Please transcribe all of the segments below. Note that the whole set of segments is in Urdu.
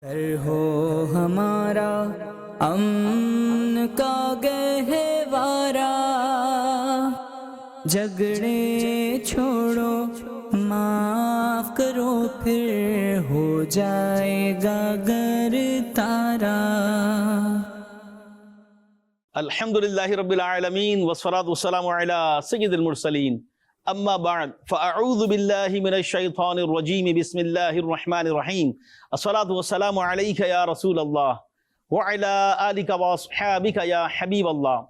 گھر ہو ہمارا امن کا گہوارہ، جھگڑے چھوڑو معاف کرو پھر ہو جائے گا گھر تارا۔ الحمدللہ رب العالمین والصلاة والسلام علی سید المرسلین، اما بعد فاعوذ باللہ من الشیطان الرجیم، بسم اللہ الرحمن الرحیم، الصلاة والسلام علیک یا رسول اللہ وعلی آلک واصحابک یا حبیب اللہ،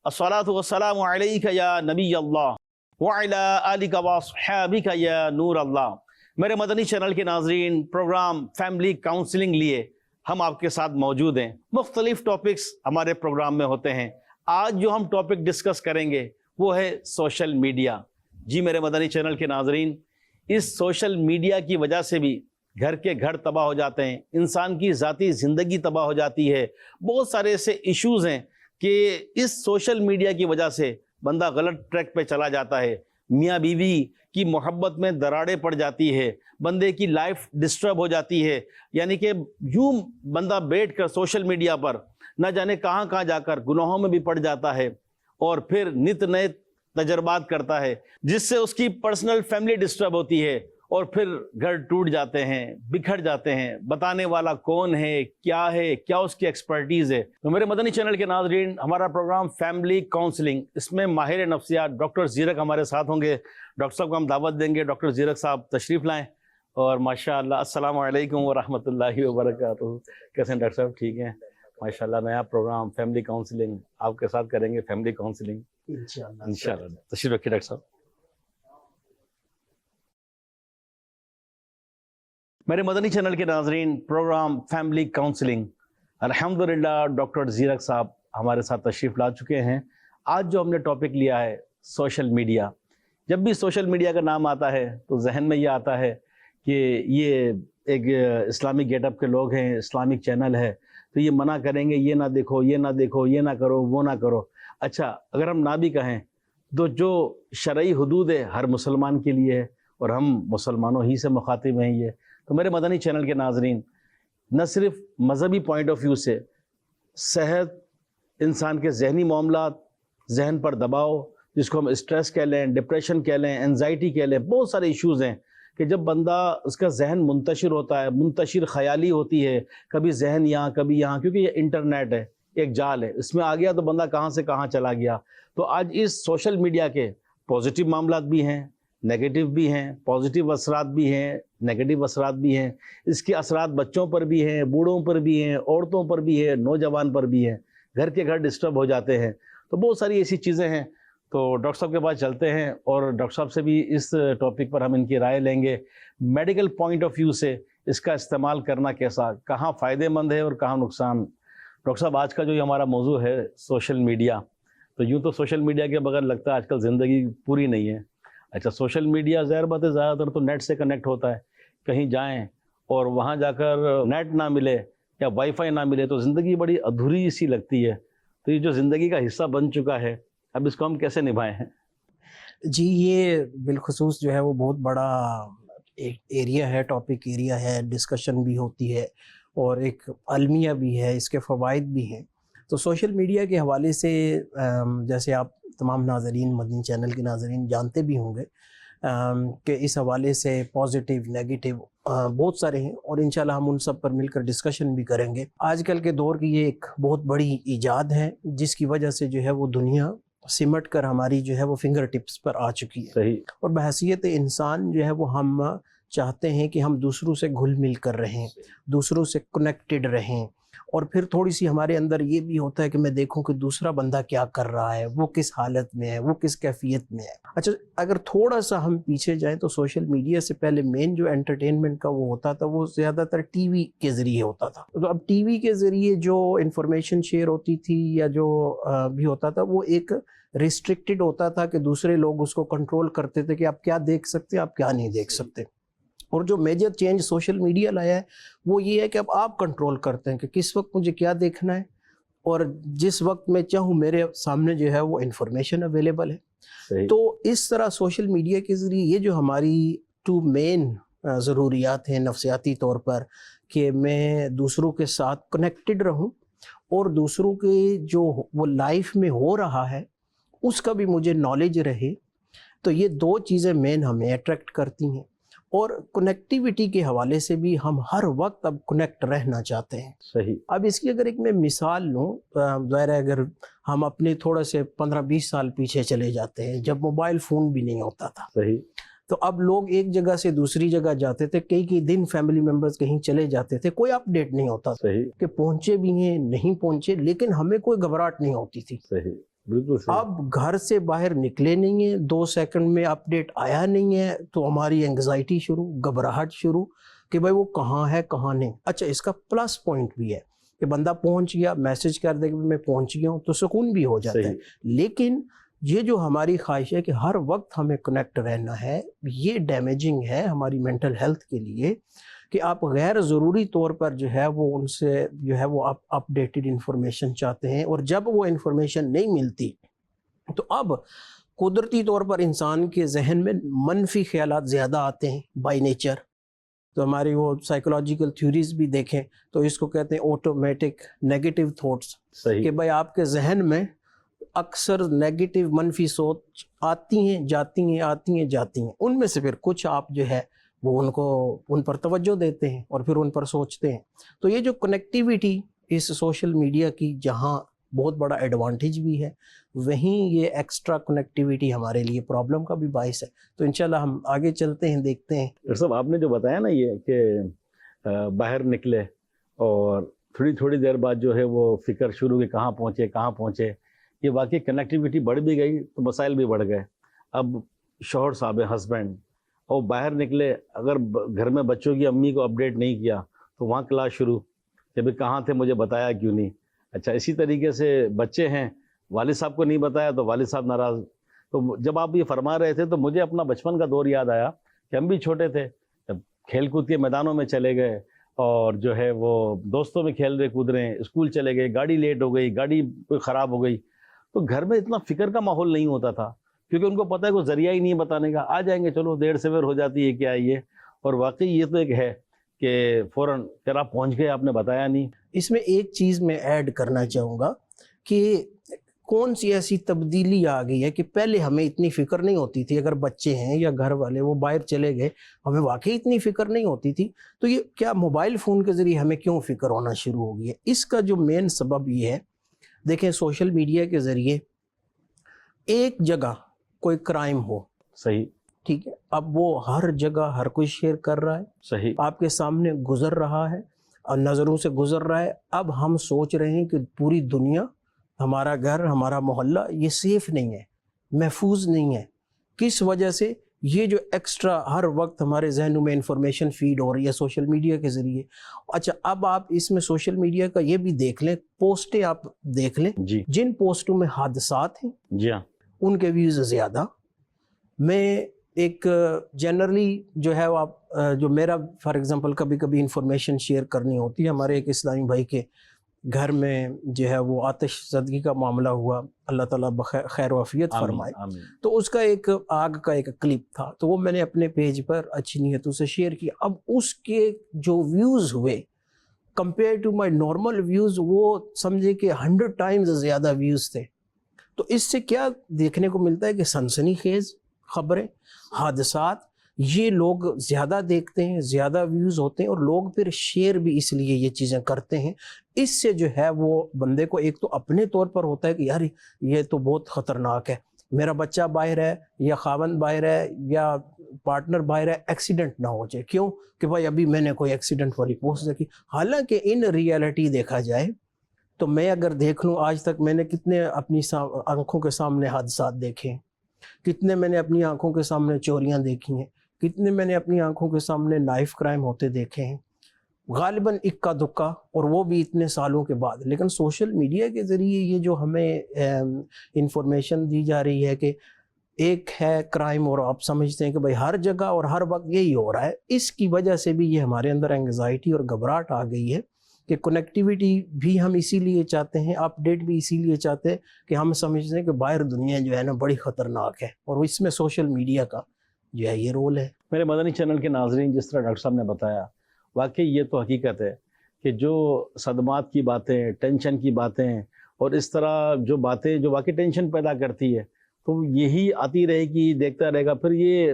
الصلاة والسلام علیک یا نبی اللہ وعلی آلک واصحابک یا نور اللہ۔ میرے مدنی چینل کے ناظرین، پروگرام فیملی کاؤنسلنگ لیے ہم آپ کے ساتھ موجود ہیں۔ مختلف ٹاپکس ہمارے پروگرام میں ہوتے ہیں۔ آج جو ہم ٹاپک ڈسکس کریں گے وہ ہے سوشل میڈیا۔ جی میرے مدنی چینل کے ناظرین، اس سوشل میڈیا کی وجہ سے بھی گھر کے گھر تباہ ہو جاتے ہیں، انسان کی ذاتی زندگی تباہ ہو جاتی ہے۔ بہت سارے ایسے ایشوز ہیں کہ اس سوشل میڈیا کی وجہ سے بندہ غلط ٹریک پہ چلا جاتا ہے، میاں بیوی کی محبت میں دراڑیں پڑ جاتی ہے، بندے کی لائف ڈسٹرب ہو جاتی ہے، یعنی کہ یوں بندہ بیٹھ کر سوشل میڈیا پر نہ جانے کہاں کہاں جا کر گناہوں میں بھی پڑ جاتا ہے، اور پھر نت نئے تجربات کرتا ہے جس سے اس کی پرسنل فیملی ڈسٹرب ہوتی ہے، اور پھر گھر ٹوٹ جاتے ہیں، بکھر جاتے ہیں۔ بتانے والا کون ہے، کیا اس کی ایکسپرٹیز ہے؟ تو میرے مدنی چینل کے ناظرین، ہمارا پروگرام فیملی کاؤنسلنگ، اس میں ماہر نفسیات ڈاکٹر زیرک ہمارے ساتھ ہوں گے۔ ڈاکٹر صاحب کو ہم دعوت دیں گے، ڈاکٹر زیرک صاحب تشریف لائیں۔ اور ماشاءاللہ السلام علیکم ورحمۃ اللہ وبرکاتہ۔ کیسے ہیں ڈاکٹر صاحب؟ ٹھیک ہیں ماشاءاللہ۔ نیا پروگرام فیملی کاؤنسلنگ آپ کے ساتھ کریں گے، فیملی کاؤنسلنگ انشاءاللہ۔ تشریف رکھیے ڈاکٹر صاحب۔ میرے مدنی چینل کے ناظرین، پروگرام فیملی کاؤنسلنگ، الحمدللہ ڈاکٹر زیرک صاحب ہمارے ساتھ تشریف لا چکے ہیں۔ آج جو ہم نے ٹاپک لیا ہے سوشل میڈیا۔ جب بھی سوشل میڈیا کا نام آتا ہے تو ذہن میں یہ آتا ہے کہ یہ ایک اسلامک گیٹ اپ کے لوگ ہیں، اسلامک چینل ہے، تو یہ منع کریں گے یہ نہ دیکھو، یہ نہ دیکھو، یہ نہ کرو، وہ نہ کرو۔ اچھا، اگر ہم نہ بھی کہیں تو جو شرعی حدود ہے ہر مسلمان کے لیے ہے، اور ہم مسلمانوں ہی سے مخاطب ہیں یہ۔ تو میرے مدنی چینل کے ناظرین، نہ صرف مذہبی پوائنٹ آف ویو سے صحت، انسان کے ذہنی معاملات، ذہن پر دباؤ جس کو ہم اسٹریس کہہ لیں، ڈپریشن کہہ لیں، انزائٹی کہہ لیں، بہت سارے ایشوز ہیں کہ جب بندہ اس کا ذہن منتشر ہوتا ہے، منتشر خیالی ہوتی ہے، کبھی ذہن یہاں کبھی یہاں، کیونکہ یہ انٹرنیٹ ہے، ایک جال ہے، اس میں آ گیا تو بندہ کہاں سے کہاں چلا گیا۔ تو آج اس سوشل میڈیا کے پازیٹیو معاملات بھی ہیں، نیگیٹو بھی ہیں، پازیٹیو اثرات بھی ہیں، نیگیٹو اثرات بھی ہیں۔ اس کے اثرات بچوں پر بھی ہیں، بوڑھوں پر بھی ہیں، عورتوں پر بھی ہیں، نوجوان پر بھی ہیں، گھر کے گھر ڈسٹرب ہو جاتے ہیں۔ تو بہت ساری ایسی چیزیں ہیں۔ تو ڈاکٹر صاحب کے پاس چلتے ہیں، اور ڈاکٹر صاحب سے بھی اس ٹاپک پر ہم ان کی رائے لیں گے، میڈیکل پوائنٹ آف ویو سے اس کا استعمال کرنا کیسا، کہاں فائدہ مند ہے اور کہاں نقصان۔ ڈاکٹر صاحب، آج کا جو ہمارا موضوع ہے سوشل میڈیا، تو یوں تو سوشل میڈیا کے بغیر لگتا ہے آج کل زندگی پوری نہیں ہے۔ اچھا، سوشل میڈیا ظاہر بات ہے زیادہ تر تو نیٹ سے کنیکٹ ہوتا ہے، کہیں جائیں اور وہاں جا کر نیٹ نہ ملے یا وائی فائی نہ ملے تو زندگی بڑی ادھوری سی لگتی ہے۔ تو یہ جو زندگی کا حصہ بن چکا ہے، اب اس کو ہم کیسے نبھائیں ہیں؟ جی، یہ بالخصوص جو ہے وہ بہت بڑا ایک ایریا ہے، ٹاپک ایریا ہے، ڈسکشن بھی ہوتی ہے اور ایک المیہ بھی ہے، اس کے فوائد بھی ہیں۔ تو سوشل میڈیا کے حوالے سے جیسے آپ تمام ناظرین، مدنی چینل کے ناظرین جانتے بھی ہوں گے کہ اس حوالے سے پازیٹیو نیگیٹو بہت سارے ہیں، اور انشاءاللہ ہم ان سب پر مل کر ڈسکشن بھی کریں گے۔ آج کل کے دور کی یہ ایک بہت بڑی ایجاد ہے جس کی وجہ سے جو ہے وہ دنیا سمٹ کر ہماری جو ہے وہ فنگر ٹپس پر آ چکی ہے۔ صحیح۔ اور بحیثیت انسان جو ہے وہ ہم چاہتے ہیں کہ ہم دوسروں سے گھل مل کر رہیں، دوسروں سے کنیکٹڈ رہیں، اور پھر تھوڑی سی ہمارے اندر یہ بھی ہوتا ہے کہ میں دیکھوں کہ دوسرا بندہ کیا کر رہا ہے، وہ کس حالت میں ہے، وہ کس کیفیت میں ہے۔ اچھا، اگر تھوڑا سا ہم پیچھے جائیں تو سوشل میڈیا سے پہلے مین جو انٹرٹینمنٹ کا وہ ہوتا تھا وہ زیادہ تر ٹی وی کے ذریعے ہوتا تھا۔ تو اب ٹی وی کے ذریعے جو انفارمیشن شیئر ہوتی تھی یا جو بھی ہوتا تھا وہ ایک ریسٹرکٹڈ ہوتا تھا کہ دوسرے لوگ اس کو کنٹرول کرتے تھے کہ آپ کیا دیکھ سکتے ہیں، آپ کیا نہیں دیکھ سکتے۔ اور جو میجر چینج سوشل میڈیا لایا ہے وہ یہ ہے کہ اب آپ کنٹرول کرتے ہیں کہ کس وقت مجھے کیا دیکھنا ہے، اور جس وقت میں چاہوں میرے سامنے جو ہے وہ انفارمیشن اویلیبل ہے۔ تو اس طرح سوشل میڈیا کے ذریعے یہ جو ہماری ٹو مین ضروریات ہیں نفسیاتی طور پر کہ میں دوسروں کے ساتھ کنیکٹڈ رہوں اور دوسروں کے جو وہ لائف میں ہو رہا ہے اس کا بھی مجھے نالج رہے. تو یہ دو چیزیں مین ہمیں اٹریکٹ کرتی ہیں. اور کنیکٹیوٹی کے حوالے سے بھی ہم ہر وقت اب کنیکٹ رہنا چاہتے ہیں. صحیح. اب اس کی اگر ایک میں مثال لوں، ظاہر ہے اگر ہم اپنے تھوڑے سے 15-20 سال پیچھے چلے جاتے ہیں جب موبائل فون بھی نہیں ہوتا تھا، صحیح. تو اب لوگ ایک جگہ سے دوسری جگہ جاتے تھے، کئی دن فیملی ممبرز کہیں چلے جاتے تھے، کوئی اپ ڈیٹ نہیں ہوتا تھا صحیح. کہ پہنچے بھی ہیں نہیں پہنچے، لیکن ہمیں کوئی گھبراہٹ نہیں ہوتی تھی. صحیح. بالکل صحیح. اب گھر سے باہر نکلے نہیں ہیں، 2 سیکنڈ میں اپ ڈیٹ آیا نہیں ہے تو ہماری انگزائٹی شروع، گھبراہٹ شروع کہ بھائی وہ کہاں ہے کہاں نہیں. اچھا اس کا پلس پوائنٹ بھی ہے کہ بندہ پہنچ گیا، میسج کر دے کہ میں پہنچ گیا ہوں تو سکون بھی ہو جاتا ہے. لیکن یہ جو ہماری خواہش ہے کہ ہر وقت ہمیں کنیکٹ رہنا ہے، یہ ڈیمیجنگ ہے ہماری مینٹل ہیلتھ کے لیے کہ آپ غیر ضروری طور پر جو ہے وہ ان سے جو ہے وہ اپ ڈیٹڈ انفارمیشن چاہتے ہیں، اور جب وہ انفارمیشن نہیں ملتی تو اب قدرتی طور پر انسان کے ذہن میں منفی خیالات زیادہ آتے ہیں بائی نیچر. تو ہماری وہ سائیکولوجیکل تھیوریز بھی دیکھیں تو اس کو کہتے ہیں آٹومیٹک نیگیٹو تھاٹس، صحیح. کہ بھائی آپ کے ذہن میں اکثر نیگیٹو منفی سوچ آتی ہیں جاتی ہیں آتی ہیں جاتی ہیں، ان میں سے پھر کچھ آپ جو ہے وہ ان پر توجہ دیتے ہیں اور پھر ان پر سوچتے ہیں. تو یہ جو کنیکٹیوٹی اس سوشل میڈیا کی جہاں بہت بڑا ایڈوانٹیج بھی ہے، وہیں یہ ایکسٹرا کنیکٹیوٹی ہمارے لیے پرابلم کا بھی باعث ہے. تو انشاءاللہ ہم آگے چلتے ہیں، دیکھتے ہیں. ڈاکٹر صاحب آپ نے جو بتایا نا یہ کہ باہر نکلے اور تھوڑی دیر بعد جو ہے وہ فکر شروع کہ کہاں پہنچے، یہ واقعی کنیکٹیوٹی بڑھ بھی گئی تو مسائل بھی بڑھ گئے. اب شوہر صاحب ہسبینڈ اور باہر نکلے، اگر گھر میں بچوں کی امی کو اپڈیٹ نہیں کیا تو وہاں کلاس شروع کہ بھئی کہاں تھے مجھے بتایا کیوں نہیں. اچھا اسی طریقے سے بچے ہیں، والد صاحب کو نہیں بتایا تو والد صاحب ناراض. تو جب آپ یہ فرما رہے تھے تو مجھے اپنا بچپن کا دور یاد آیا کہ ہم بھی چھوٹے تھے، جب کھیل کود کے میدانوں میں چلے گئے اور جو ہے وہ دوستوں میں کھیل رہے کود رہے ہیں، اسکول چلے گئے، گاڑی لیٹ ہو گئی، گاڑی کوئی خراب ہو گئی، تو گھر میں اتنا فکر کا ماحول نہیں ہوتا تھا کیونکہ ان کو پتہ ہے کوئی ذریعہ ہی نہیں بتانے کا. آ جائیں گے چلو دیر سویر ہو جاتی ہے کیا یہ. اور واقعی یہ تو ایک ہے کہ فوراً کہ آپ پہنچ گئے آپ نے بتایا نہیں. اس میں ایک چیز میں ایڈ کرنا چاہوں گا کہ کون سی ایسی تبدیلی آ گئی ہے کہ پہلے ہمیں اتنی فکر نہیں ہوتی تھی، اگر بچے ہیں یا گھر والے وہ باہر چلے گئے ہمیں واقعی اتنی فکر نہیں ہوتی تھی. تو یہ کیا موبائل فون کے ذریعے ہمیں کیوں فکر ہونا شروع ہو گئی ہے؟ اس کا جو مین سبب یہ ہے، دیکھیں سوشل میڈیا کے ذریعے ایک جگہ کوئی کرائم ہو، صحیح، ٹھیک ہے، اب وہ ہر جگہ ہر کوئی شیئر کر رہا ہے، صحیح، آپ کے سامنے گزر رہا ہے اور نظروں سے گزر رہا ہے. اب ہم سوچ رہے ہیں کہ پوری دنیا، ہمارا گھر، ہمارا محلہ یہ سیف نہیں ہے، محفوظ نہیں ہے. کس وجہ سے؟ یہ جو ایکسٹرا ہر وقت ہمارے ذہنوں میں انفارمیشن فیڈ ہو رہی ہے سوشل میڈیا کے ذریعے. اچھا اب آپ اس میں سوشل میڈیا کا یہ بھی دیکھ لیں، پوسٹیں آپ دیکھ لیں، جی جن پوسٹوں میں حادثات ہیں جی ہاں، ان کے ویوز زیادہ. میں ایک جنرلی جو ہے وہ آپ جو میرا فار ایگزامپل کبھی کبھی انفارمیشن شیئر کرنی ہوتی ہے، ہمارے ایک اسلامی بھائی کے گھر میں جو ہے وہ آتش زدگی کا معاملہ ہوا، اللہ تعالیٰ خیر و عافیت فرمائے. آمین. تو اس کا ایک آگ کا ایک کلپ تھا، تو وہ میں نے اپنے پیج پر اچھی نیتوں سے شیئر کیا. اب اس کے جو ویوز ہوئے compare to my normal views, وہ سمجھے کہ 100 ٹائمز زیادہ ویوز تھے. تو اس سے کیا دیکھنے کو ملتا ہے کہ سنسنی خیز خبریں، حادثات، یہ لوگ زیادہ دیکھتے ہیں، زیادہ ویوز ہوتے ہیں، اور لوگ پھر شیئر بھی اس لیے یہ چیزیں کرتے ہیں. اس سے جو ہے وہ بندے کو ایک تو اپنے طور پر ہوتا ہے کہ یار یہ تو بہت خطرناک ہے، میرا بچہ باہر ہے یا خاوند باہر ہے یا پارٹنر باہر ہے، ایکسیڈنٹ نہ ہو جائے. کیوں کہ بھائی ابھی میں نے کوئی ایکسیڈنٹ والی پوسٹ دیکھی. حالانکہ ان ریئلٹی دیکھا جائے تو میں اگر دیکھ لوں، آج تک میں نے کتنے اپنی آنکھوں کے سامنے حادثات دیکھے ہیں، کتنے میں نے اپنی آنکھوں کے سامنے چوریاں دیکھی ہیں، کتنے میں نے اپنی آنکھوں کے سامنے نائف کرائم ہوتے دیکھے ہیں، غالباً اکا دکا، اور وہ بھی اتنے سالوں کے بعد. لیکن سوشل میڈیا کے ذریعے یہ جو ہمیں انفارمیشن دی جا رہی ہے کہ ایک ہے کرائم اور آپ سمجھتے ہیں کہ بھائی ہر جگہ اور ہر وقت یہی ہو رہا ہے، اس کی وجہ سے بھی یہ ہمارے اندر انگزائٹی اور گھبراہٹ آ گئی ہے کہ کنیکٹیوٹی بھی ہم اسی لیے چاہتے ہیں، اپ ڈیٹ بھی اسی لیے چاہتے ہیں کہ ہم سمجھتے ہیں کہ باہر دنیا جو ہے نا بڑی خطرناک ہے، اور اس میں سوشل میڈیا کا جو ہے یہ رول ہے. میرے مدنی چینل کے ناظرین، جس طرح ڈاکٹر صاحب نے بتایا، واقعی یہ تو حقیقت ہے کہ جو صدمات کی باتیں، ٹینشن کی باتیں، اور اس طرح جو باتیں جو واقعی ٹینشن پیدا کرتی ہے، تو یہی آتی رہے گی، دیکھتا رہے گا. پھر یہ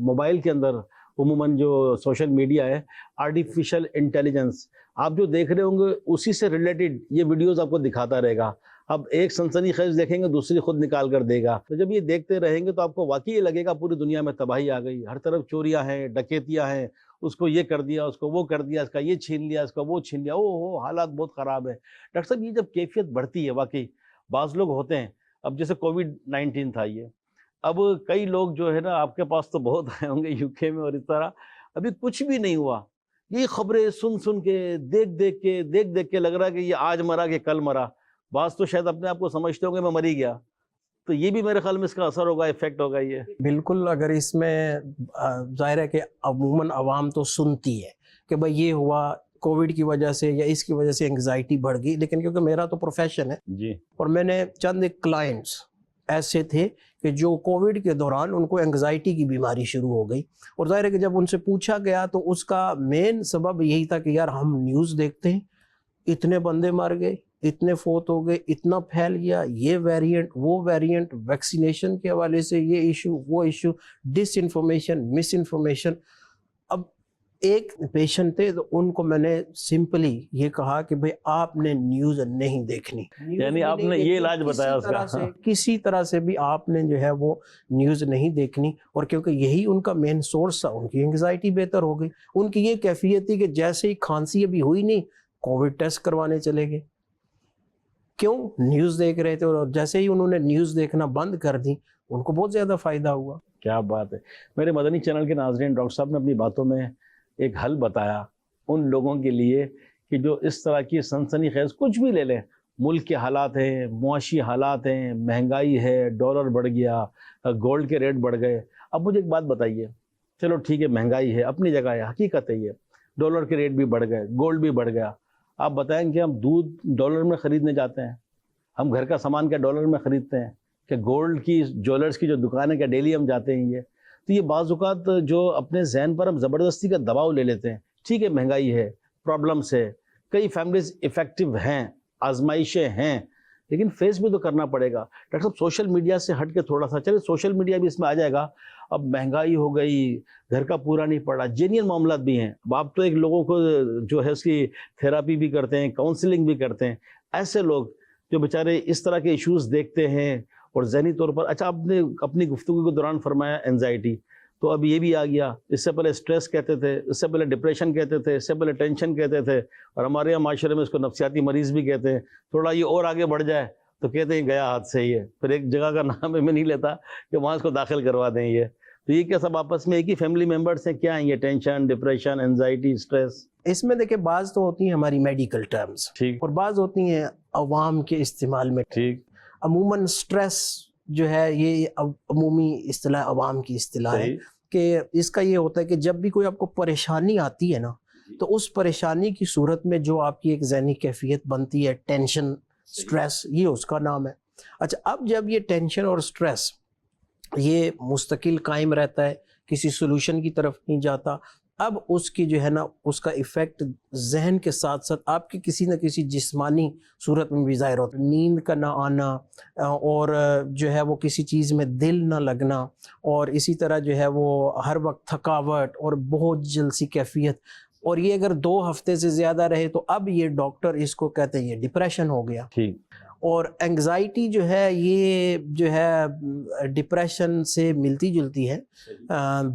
موبائل کے اندر عموماً جو سوشل میڈیا ہے، آرٹیفیشل انٹیلیجنس، آپ جو دیکھ رہے ہوں گے اسی سے ریلیٹڈ یہ ویڈیوز آپ کو دکھاتا رہے گا. اب ایک سنسنی خیز دیکھیں گے، دوسری خود نکال کر دے گا. تو جب یہ دیکھتے رہیں گے تو آپ کو واقعی یہ لگے گا پوری دنیا میں تباہی آ گئی، ہر طرف چوریاں ہیں، ڈکیتیاں ہیں، اس کو یہ کر دیا، اس کو وہ کر دیا، اس کا یہ چھین لیا، اس کا وہ چھین لیا. او حالات بہت خراب ہے. ڈاکٹر صاحب، یہ جب کیفیت بڑھتی ہے، واقعی بعض لوگ ہوتے ہیں، اب جیسے کووڈ-19 تھا یہ، اب کئی لوگ جو ہے نا، آپ کے پاس تو بہت آئے ہوں گے UK میں، اور اس طرح ابھی کچھ بھی نہیں ہوا. یہ خبریں سن کے، دیکھ کے لگ رہا ہے کہ یہ آج مرا کہ کل مرا. بعض تو شاید اپنے آپ کو سمجھتے ہوں گے میں مری گیا. تو یہ بھی میرے خیال میں اس کا اثر ہوگا، ایفیکٹ ہوگا یہ. بالکل. اگر اس میں ظاہر ہے کہ عموماً عوام تو سنتی ہے کہ بھائی یہ ہوا کووڈ کی وجہ سے یا اس کی وجہ سے انگزائٹی بڑھ گئی، لیکن کیونکہ میرا تو پروفیشن ہے جی، اور میں نے چند ایک کلائنٹس ایسے تھے کہ جو کووڈ کے دوران ان کو انگزائٹی کی بیماری شروع ہو گئی، اور ظاہر ہے کہ جب ان سے پوچھا گیا تو اس کا مین سبب یہی تھا کہ یار ہم نیوز دیکھتے ہیں، اتنے بندے مر گئے، اتنے فوت ہو گئے، اتنا پھیل گیا، یہ ویریئنٹ وہ ویریئنٹ، ویکسینیشن کے حوالے سے یہ ایشو وہ ایشو، ڈس انفارمیشن، مس انفارمیشن. اب ایک پیشنٹ تھے تو ان کو میں نے سمپلی یہ کہا کہ بھئی آپ نے نیوز نہیں دیکھنی. یعنی آپ نے یہ علاج بتایا اس کا. کسی طرح سے بھی آپ نے جو ہے وہ نیوز نہیں دیکھنی، اور کیونکہ یہی ان کا مین سورس تھا، ان کی انگزائٹی بہتر ہو گئی. ان کی یہ کیفیت تھی کہ جیسے ہی کھانسی ابھی ہوئی نہیں، کووڈ ٹیسٹ کروانے چلے گئے. کیوں؟ نیوز دیکھ رہے تھے، اور جیسے ہی انہوں نے نیوز دیکھنا بند کر دی ان کو بہت زیادہ فائدہ ہوا. کیا بات ہے. میرے مدنی چینل کے ناظرین، ڈاکٹر صاحب نے اپنی باتوں میں ایک حل بتایا ان لوگوں کے لیے کہ جو اس طرح کی سنسنی خیز کچھ بھی لے لیں، ملک کے حالات ہیں، معاشی حالات ہیں، مہنگائی ہے، ڈالر بڑھ گیا، گولڈ کے ریٹ بڑھ گئے. اب مجھے ایک بات بتائیے، چلو ٹھیک ہے، مہنگائی ہے اپنی جگہ ہے، حقیقت ہے یہ، ڈالر کے ریٹ بھی بڑھ گئے، گولڈ بھی بڑھ گیا. آپ بتائیں کہ ہم دودھ ڈالر میں خریدنے جاتے ہیں، ہم گھر کا سامان کیا ڈالر میں خریدتے ہیں، کہ گولڈ کی جیولرز کی جو دکان ہے کیا ڈیلی ہم جاتے ہیں یہ. تو یہ بعض اوقات جو اپنے ذہن پر ہم زبردستی کا دباؤ لے لیتے ہیں. ٹھیک ہے، مہنگائی ہے، پرابلمس ہے، کئی فیملیز افیکٹو ہیں، آزمائشیں ہیں، لیکن فیس بھی تو کرنا پڑے گا. ڈاکٹر صاحب، سوشل میڈیا سے ہٹ کے تھوڑا سا چلے، سوشل میڈیا بھی اس میں آ جائے گا. اب مہنگائی ہو گئی، گھر کا پورا نہیں پڑا، جینین معاملات بھی ہیں. اب آپ تو ایک لوگوں کو جو ہے اس کی تھیراپی بھی کرتے ہیں، کاؤنسلنگ بھی کرتے ہیں. ایسے لوگ جو بیچارے اس طرح کے ایشوز دیکھتے ہیں اور ذہنی طور پر، اچھا آپ نے اپنی گفتگو کے دوران فرمایا انزائٹی، تو اب یہ بھی آ گیا. اس سے پہلے اسٹریس کہتے تھے، اس سے پہلے ڈپریشن کہتے تھے، اس سے پہلے ٹینشن کہتے تھے، اور ہمارے یہاں معاشرے میں اس کو نفسیاتی مریض بھی کہتے ہیں. تھوڑا یہ اور آگے بڑھ جائے تو کہتے ہیں گیا ہاتھ سے. یہ پھر ایک جگہ کا نام میں نہیں لیتا کہ وہاں اس کو داخل کروا دیں. یہ تو یہ کیا سب آپس میں ایک ہی فیملی ممبرس ہیں؟ کیا ہیں یہ ٹینشن، ڈپریشن، انزائٹی، اسٹریس؟ اس میں دیکھیں بعض تو ہوتی ہیں ہماری میڈیکل ٹرمز، ٹھیک، اور بعض ہوتی ہیں عوام کے استعمال میں. ٹھیک، عموماً اسٹریس جو ہے یہ عمومی اصطلاح، عوام کی اصطلاح ہے، صحیح، کہ اس کا یہ ہوتا ہے کہ جب بھی کوئی آپ کو پریشانی آتی ہے نا، تو اس پریشانی کی صورت میں جو آپ کی ایک ذہنی کیفیت بنتی ہے، ٹینشن، سٹریس، یہ اس کا نام ہے. اچھا، اب جب یہ ٹینشن اور سٹریس یہ مستقل قائم رہتا ہے، کسی سولوشن کی طرف نہیں جاتا، اب اس کی جو ہے نا اس کا ایفیکٹ ذہن کے ساتھ ساتھ آپ کی کسی نہ کسی جسمانی صورت میں بھی ظاہر ہوتا ہے. نیند کا نہ آنا، اور جو ہے وہ کسی چیز میں دل نہ لگنا، اور اسی طرح جو ہے وہ ہر وقت تھکاوٹ اور بہت جلد سی کیفیت. اور یہ اگر 2 ہفتے سے زیادہ رہے تو اب یہ ڈاکٹر اس کو کہتے ہیں یہ ڈپریشن ہو گیا. ٹھیک. اور انگزائٹی جو ہے یہ جو ہے ڈپریشن سے ملتی جلتی ہے.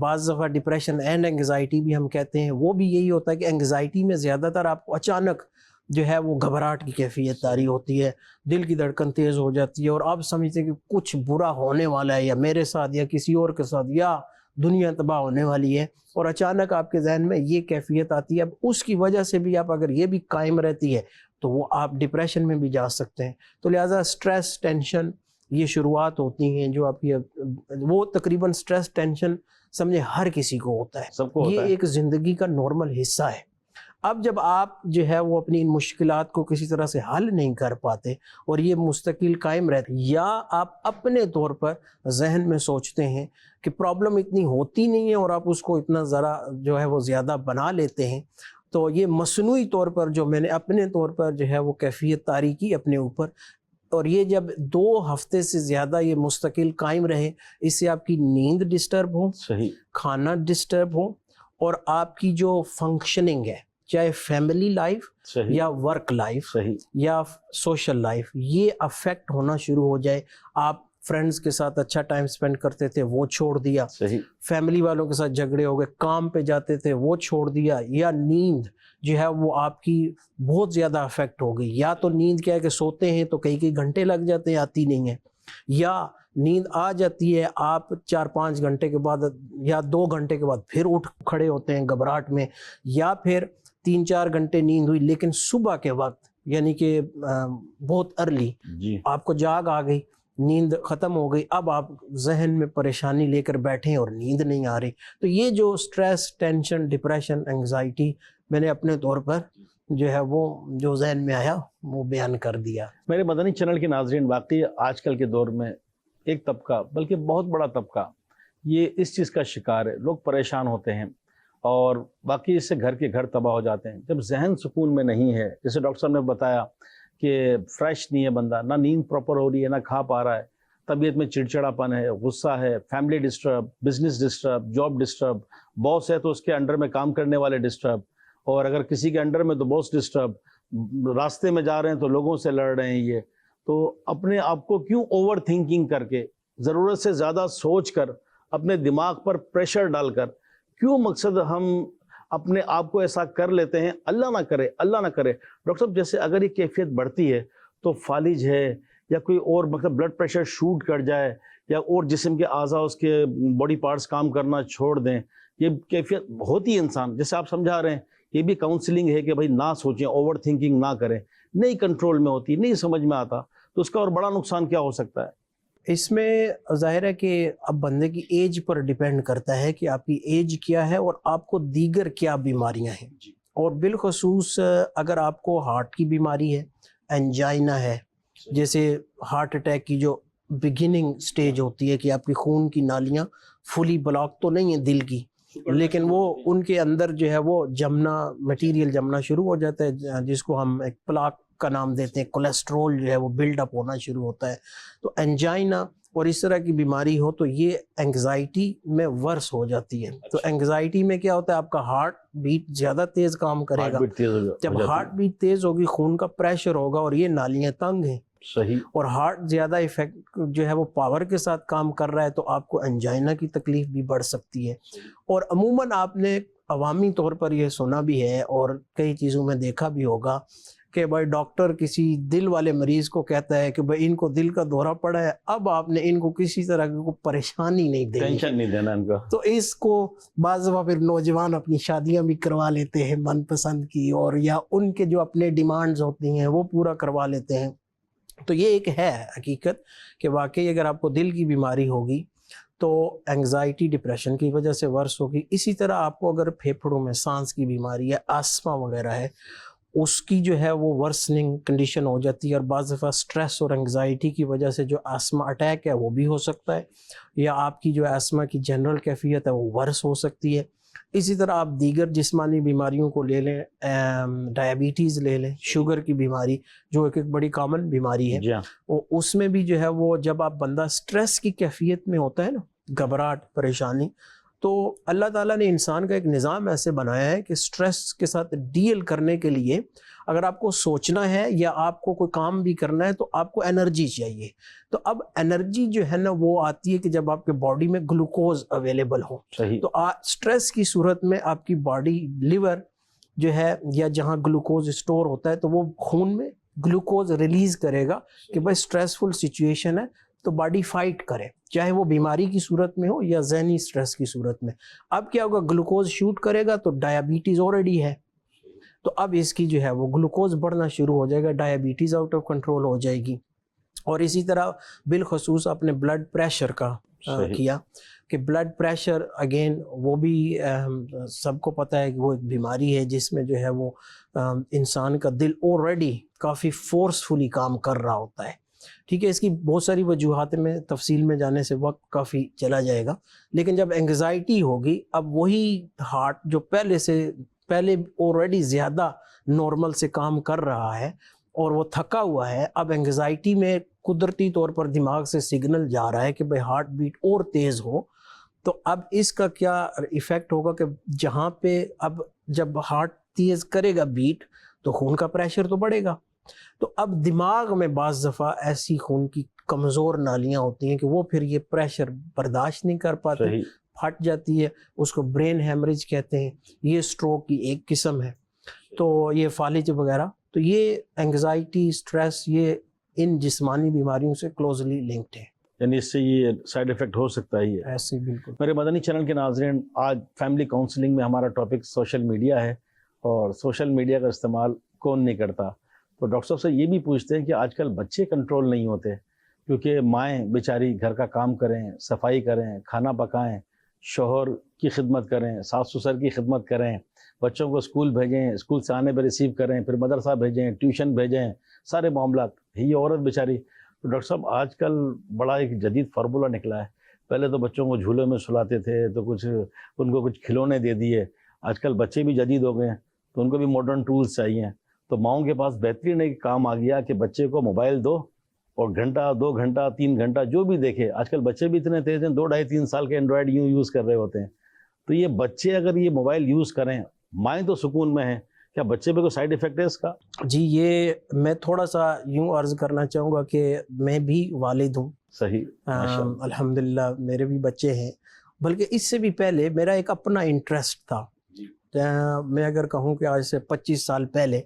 بعض دفعہ ڈپریشن اینڈ انگزائٹی بھی ہم کہتے ہیں. وہ بھی یہی ہوتا ہے کہ انگزائٹی میں زیادہ تر آپ کو اچانک جو ہے وہ گھبراہٹ کی کیفیت طاری ہوتی ہے، دل کی دھڑکن تیز ہو جاتی ہے، اور آپ سمجھتے ہیں کہ کچھ برا ہونے والا ہے، یا میرے ساتھ یا کسی اور کے ساتھ، یا دنیا تباہ ہونے والی ہے، اور اچانک آپ کے ذہن میں یہ کیفیت آتی ہے. اب اس کی وجہ سے بھی آپ اگر یہ بھی قائم رہتی ہے تو وہ آپ ڈپریشن میں بھی جا سکتے ہیں. تو لہٰذا سٹریس، ٹینشن یہ شروعات ہوتی ہیں جو آپ کی، وہ تقریباً سٹریس ٹینشن سمجھے ہر کسی کو ہوتا ہے، سب کو ہوتا یہ ہے. ایک زندگی کا نارمل حصہ ہے. اب جب آپ جو ہے وہ اپنی ان مشکلات کو کسی طرح سے حل نہیں کر پاتے اور یہ مستقل قائم رہتے، یا آپ اپنے طور پر ذہن میں سوچتے ہیں کہ پرابلم اتنی ہوتی نہیں ہے اور آپ اس کو اتنا ذرا جو ہے وہ زیادہ بنا لیتے ہیں، تو یہ مصنوعی طور پر جو میں نے اپنے طور پر جو ہے وہ کیفیت طاری کی اپنے اوپر، اور یہ جب 2 ہفتے سے زیادہ یہ مستقل قائم رہے، اس سے آپ کی نیند ڈسٹرب ہو، صحیح، کھانا ڈسٹرب ہو، اور آپ کی جو فنکشننگ ہے، چاہے فیملی لائف صحیح، یا ورک لائف صحیح، یا سوشل لائف، یہ افیکٹ ہونا شروع ہو جائے. آپ فرینڈز کے ساتھ اچھا ٹائم سپینڈ کرتے تھے وہ چھوڑ دیا، صحیح، فیملی والوں کے ساتھ جھگڑے ہو گئے، کام پہ جاتے تھے وہ چھوڑ دیا، یا نیند جو ہے وہ آپ کی بہت زیادہ افیکٹ ہو گئی. یا تو نیند کیا ہے کہ سوتے ہیں تو کئی گھنٹے لگ جاتے ہیں، آتی نہیں ہے، یا نیند آ جاتی ہے آپ 4-5 گھنٹے کے بعد یا 2 گھنٹے کے بعد پھر اٹھ کھڑے ہوتے ہیں گھبراہٹ میں، یا پھر 3-4 گھنٹے نیند ہوئی لیکن صبح کے وقت یعنی کہ بہت ارلی جی، آپ کو جاگ آ گئی، نیند ختم ہو گئی، اب آپ ذہن میں پریشانی لے کر بیٹھیں اور نیند نہیں آ رہی. تو یہ جو سٹریس، ٹینشن، ڈپریشن، انگزائٹی میں نے اپنے طور پر جو ہے وہ جو ذہن میں آیا وہ بیان کر دیا. میرے مدنی چینل کے ناظرین، واقعی آج کل کے دور میں ایک طبقہ، بلکہ بہت بڑا طبقہ، یہ اس چیز کا شکار ہے. لوگ پریشان ہوتے ہیں اور باقی اس سے گھر کے گھر تباہ ہو جاتے ہیں. جب ذہن سکون میں نہیں ہے، جیسے ڈاکٹر صاحب نے بتایا کہ فریش نہیں ہے بندہ، نہ نیند پراپر ہو رہی ہے، نہ کھا پا رہا ہے، طبیعت میں چڑچڑاپن ہے، غصہ ہے، family disturb, business disturb, job disturb, boss ہے تو اس کے انڈر میں کام کرنے والے ڈسٹرب، اور اگر کسی کے انڈر میں تو باس ڈسٹرب، راستے میں جا رہے ہیں تو لوگوں سے لڑ رہے ہیں. یہ تو اپنے آپ کو کیوں اوور تھنکنگ کر کے، ضرورت سے زیادہ سوچ کر، اپنے دماغ پر پریشر ڈال کر، کیوں مقصد ہم اپنے آپ کو ایسا کر لیتے ہیں؟ اللہ نہ کرے، اللہ نہ کرے. ڈاکٹر صاحب جیسے اگر یہ کیفیت بڑھتی ہے تو فالج ہے یا کوئی اور مطلب بلڈ پریشر شوٹ کر جائے یا اور جسم کے اعضاء اس کے باڈی پارٹس کام کرنا چھوڑ دیں، یہ کیفیت ہوتی ہے انسان، جیسے آپ سمجھا رہے ہیں. یہ بھی کاؤنسلنگ ہے کہ بھائی نہ سوچیں، اوور تھنکنگ نہ کریں. نہیں کنٹرول میں ہوتی، نہیں سمجھ میں آتا تو اس کا اور بڑا نقصان کیا ہو سکتا ہے؟ اس میں ظاہر ہے کہ اب بندے کی ایج پر ڈیپینڈ کرتا ہے کہ آپ کی ایج کیا ہے اور آپ کو دیگر کیا بیماریاں ہیں. اور بالخصوص اگر آپ کو ہارٹ کی بیماری ہے، انجائنا ہے، جیسے ہارٹ اٹیک کی جو بگننگ سٹیج ہوتی ہے کہ آپ کی خون کی نالیاں فلی بلاک تو نہیں ہیں دل کی، لیکن وہ ان کے اندر جو ہے وہ جمنا، مٹیریل جمنا شروع ہو جاتا ہے جس کو ہم ایک پلاک کا نام دیتے ہیں. کولیسٹرول جو ہے وہ بلڈ اپ ہونا شروع ہوتا ہے. تو انجائنا اور اس طرح کی بیماری ہو تو یہ انگزائٹی میں ورس ہو جاتی ہے. تو انگزائٹی میں کیا ہوتا ہے، آپ کا ہارٹ بیٹ زیادہ تیز کام کرے گا. جب ہارٹ بیٹ تیز ہوگی، خون کا پریشر ہوگا اور یہ نالیاں تنگ ہیں، صحیح، اور ہارٹ زیادہ ایفیکٹ جو ہے وہ پاور کے ساتھ کام کر رہا ہے تو آپ کو انجائنا کی تکلیف بھی بڑھ سکتی ہے. اور عموماً آپ نے عوامی طور پر یہ سنا بھی ہے اور کئی چیزوں میں دیکھا بھی ہوگا کہ بھائی ڈاکٹر کسی دل والے مریض کو کہتا ہے کہ بھائی ان کو دل کا دورہ پڑا ہے، اب آپ نے ان کو کسی طرح کی کوئی پریشانی نہیں دینی، ٹینشن نہیں دینا ان کا. تو اس کو بعض دفعہ پھر نوجوان اپنی شادیاں بھی کروا لیتے ہیں من پسند کی، اور یا ان کے جو اپنے ڈیمانڈز ہوتی ہیں وہ پورا کروا لیتے ہیں. تو یہ ایک ہے حقیقت کہ واقعی اگر آپ کو دل کی بیماری ہوگی تو انگزائٹی، ڈپریشن کی وجہ سے ورس ہوگی. اسی طرح آپ کو اگر پھیپھڑوں میں سانس کی بیماری ہے، آسما وغیرہ ہے، اس کی جو ہے وہ ورسننگ کنڈیشن ہو جاتی ہے. اور بعض دفعہ سٹریس اور انگزائٹی کی وجہ سے جو آسما اٹیک ہے وہ بھی ہو سکتا ہے، یا آپ کی جو آسما کی جنرل کیفیت ہے وہ ورس ہو سکتی ہے. اسی طرح آپ دیگر جسمانی بیماریوں کو لے لیں، ڈائبٹیز لے لیں، شوگر کی بیماری جو ایک بڑی کامن بیماری ہے. جی ہاں، اس میں بھی جو ہے وہ جب آپ بندہ سٹریس کی کیفیت میں ہوتا ہے نا، گھبراہٹ، پریشانی، تو اللہ تعالیٰ نے انسان کا ایک نظام ایسے بنایا ہے کہ سٹریس کے ساتھ ڈیل کرنے کے لیے اگر آپ کو سوچنا ہے یا آپ کو کوئی کام بھی کرنا ہے تو آپ کو انرجی چاہیے. تو اب انرجی جو ہے نا وہ آتی ہے کہ جب آپ کے باڈی میں گلوکوز اویلیبل ہو. صحیح، تو سٹریس کی صورت میں آپ کی باڈی، لیور جو ہے یا جہاں گلوکوز اسٹور ہوتا ہے تو وہ خون میں گلوکوز ریلیز کرے گا کہ بھائی سٹریسفل سچویشن ہے تو باڈی فائٹ کرے، چاہے وہ بیماری کی صورت میں ہو یا ذہنی سٹریس کی صورت میں. اب کیا ہوگا، گلوکوز شوٹ کرے گا تو ڈائبٹیز آلریڈی ہے، تو اب اس کی جو ہے وہ گلوکوز بڑھنا شروع ہو جائے گا، ڈائبٹیز آؤٹ آف کنٹرول ہو جائے گی. اور اسی طرح بالخصوص اپنے بلڈ پریشر کا صحیح. کیا کہ بلڈ پریشر اگین وہ بھی سب کو پتہ ہے کہ وہ ایک بیماری ہے جس میں جو ہے وہ انسان کا دل آلریڈی کافی فورسفلی کام کر رہا ہوتا ہے. ٹھیک ہے، اس کی بہت ساری وجوہات میں تفصیل میں جانے سے وقت کافی چلا جائے گا. لیکن جب انگزائٹی ہوگی، اب وہی ہارٹ جو پہلے آلریڈی زیادہ نارمل سے کام کر رہا ہے اور وہ تھکا ہوا ہے، اب انگزائٹی میں قدرتی طور پر دماغ سے سگنل جا رہا ہے کہ بھائی ہارٹ بیٹ اور تیز ہو. تو اب اس کا کیا ایفیکٹ ہوگا کہ جہاں پہ اب جب ہارٹ تیز کرے گا بیٹ تو خون کا پریشر تو بڑھے گا. تو اب دماغ میں بعض دفعہ ایسی خون کی کمزور نالیاں ہوتی ہیں کہ وہ پھر یہ پریشر برداشت نہیں کر پاتے، صحیح. پھٹ جاتی ہے. اس کو برین ہیمریج کہتے ہیں. یہ سٹروک کی ایک قسم ہے. تو یہ فالج وغیرہ، تو یہ انگزائٹی، سٹریس، یہ ان جسمانی بیماریوں سے کلوزلی لنکڈ ہے. یعنی اس سے یہ سائیڈ افیکٹ ہو سکتا ہی ہے. ایسے بالکل. میرے مدنی چینل کے ناظرین، آج فیملی کاؤنسلنگ میں ہمارا ٹاپک سوشل میڈیا ہے، اور سوشل میڈیا کا استعمال کون نہیں کرتا. تو ڈاکٹر صاحب سے یہ بھی پوچھتے ہیں کہ آج کل بچے کنٹرول نہیں ہوتے، کیونکہ مائیں بیچاری گھر کا کام کریں، صفائی کریں، کھانا پکائیں، شوہر کی خدمت کریں، ساس سسر کی خدمت کریں، بچوں کو اسکول بھیجیں، اسکول سے آنے پہ ریسیو کریں، پھر مدرسہ بھیجیں، ٹیوشن بھیجیں، سارے معاملات. یہ عورت بیچاری. تو ڈاکٹر صاحب آج کل بڑا ایک جدید فارمولہ نکلا ہے. پہلے تو بچوں کو جھولے میں سلاتے تھے تو ان کو کچھ کھلونے دے دیے. آج کل بچے بھی جدید ہو گئے ہیں تو ان کو بھی ماڈرن ٹولز چاہیے. تو ماؤں کے پاس بہترین ایک کام آ گیا کہ بچے کو موبائل دو اور گھنٹہ، 2 گھنٹہ، 3 گھنٹہ جو بھی دیکھے. آج کل بچے بھی اتنے تیز ہیں، 2 ڈھائی 3 سال کے اینڈرائڈ یوز کر رہے ہوتے ہیں. تو یہ بچے اگر یہ موبائل یوز کریں، مائیں تو سکون میں ہیں، کیا بچے پہ کوئی سائیڈ افیکٹ ہے اس کا؟ جی، یہ میں تھوڑا سا یوں عرض کرنا چاہوں گا کہ میں بھی والد ہوں. صحیح. الحمدللہ میرے بھی بچے ہیں. بلکہ اس سے بھی پہلے میرا ایک اپنا انٹرسٹ تھا. میں اگر کہوں کہ آج سے 25 سال پہلے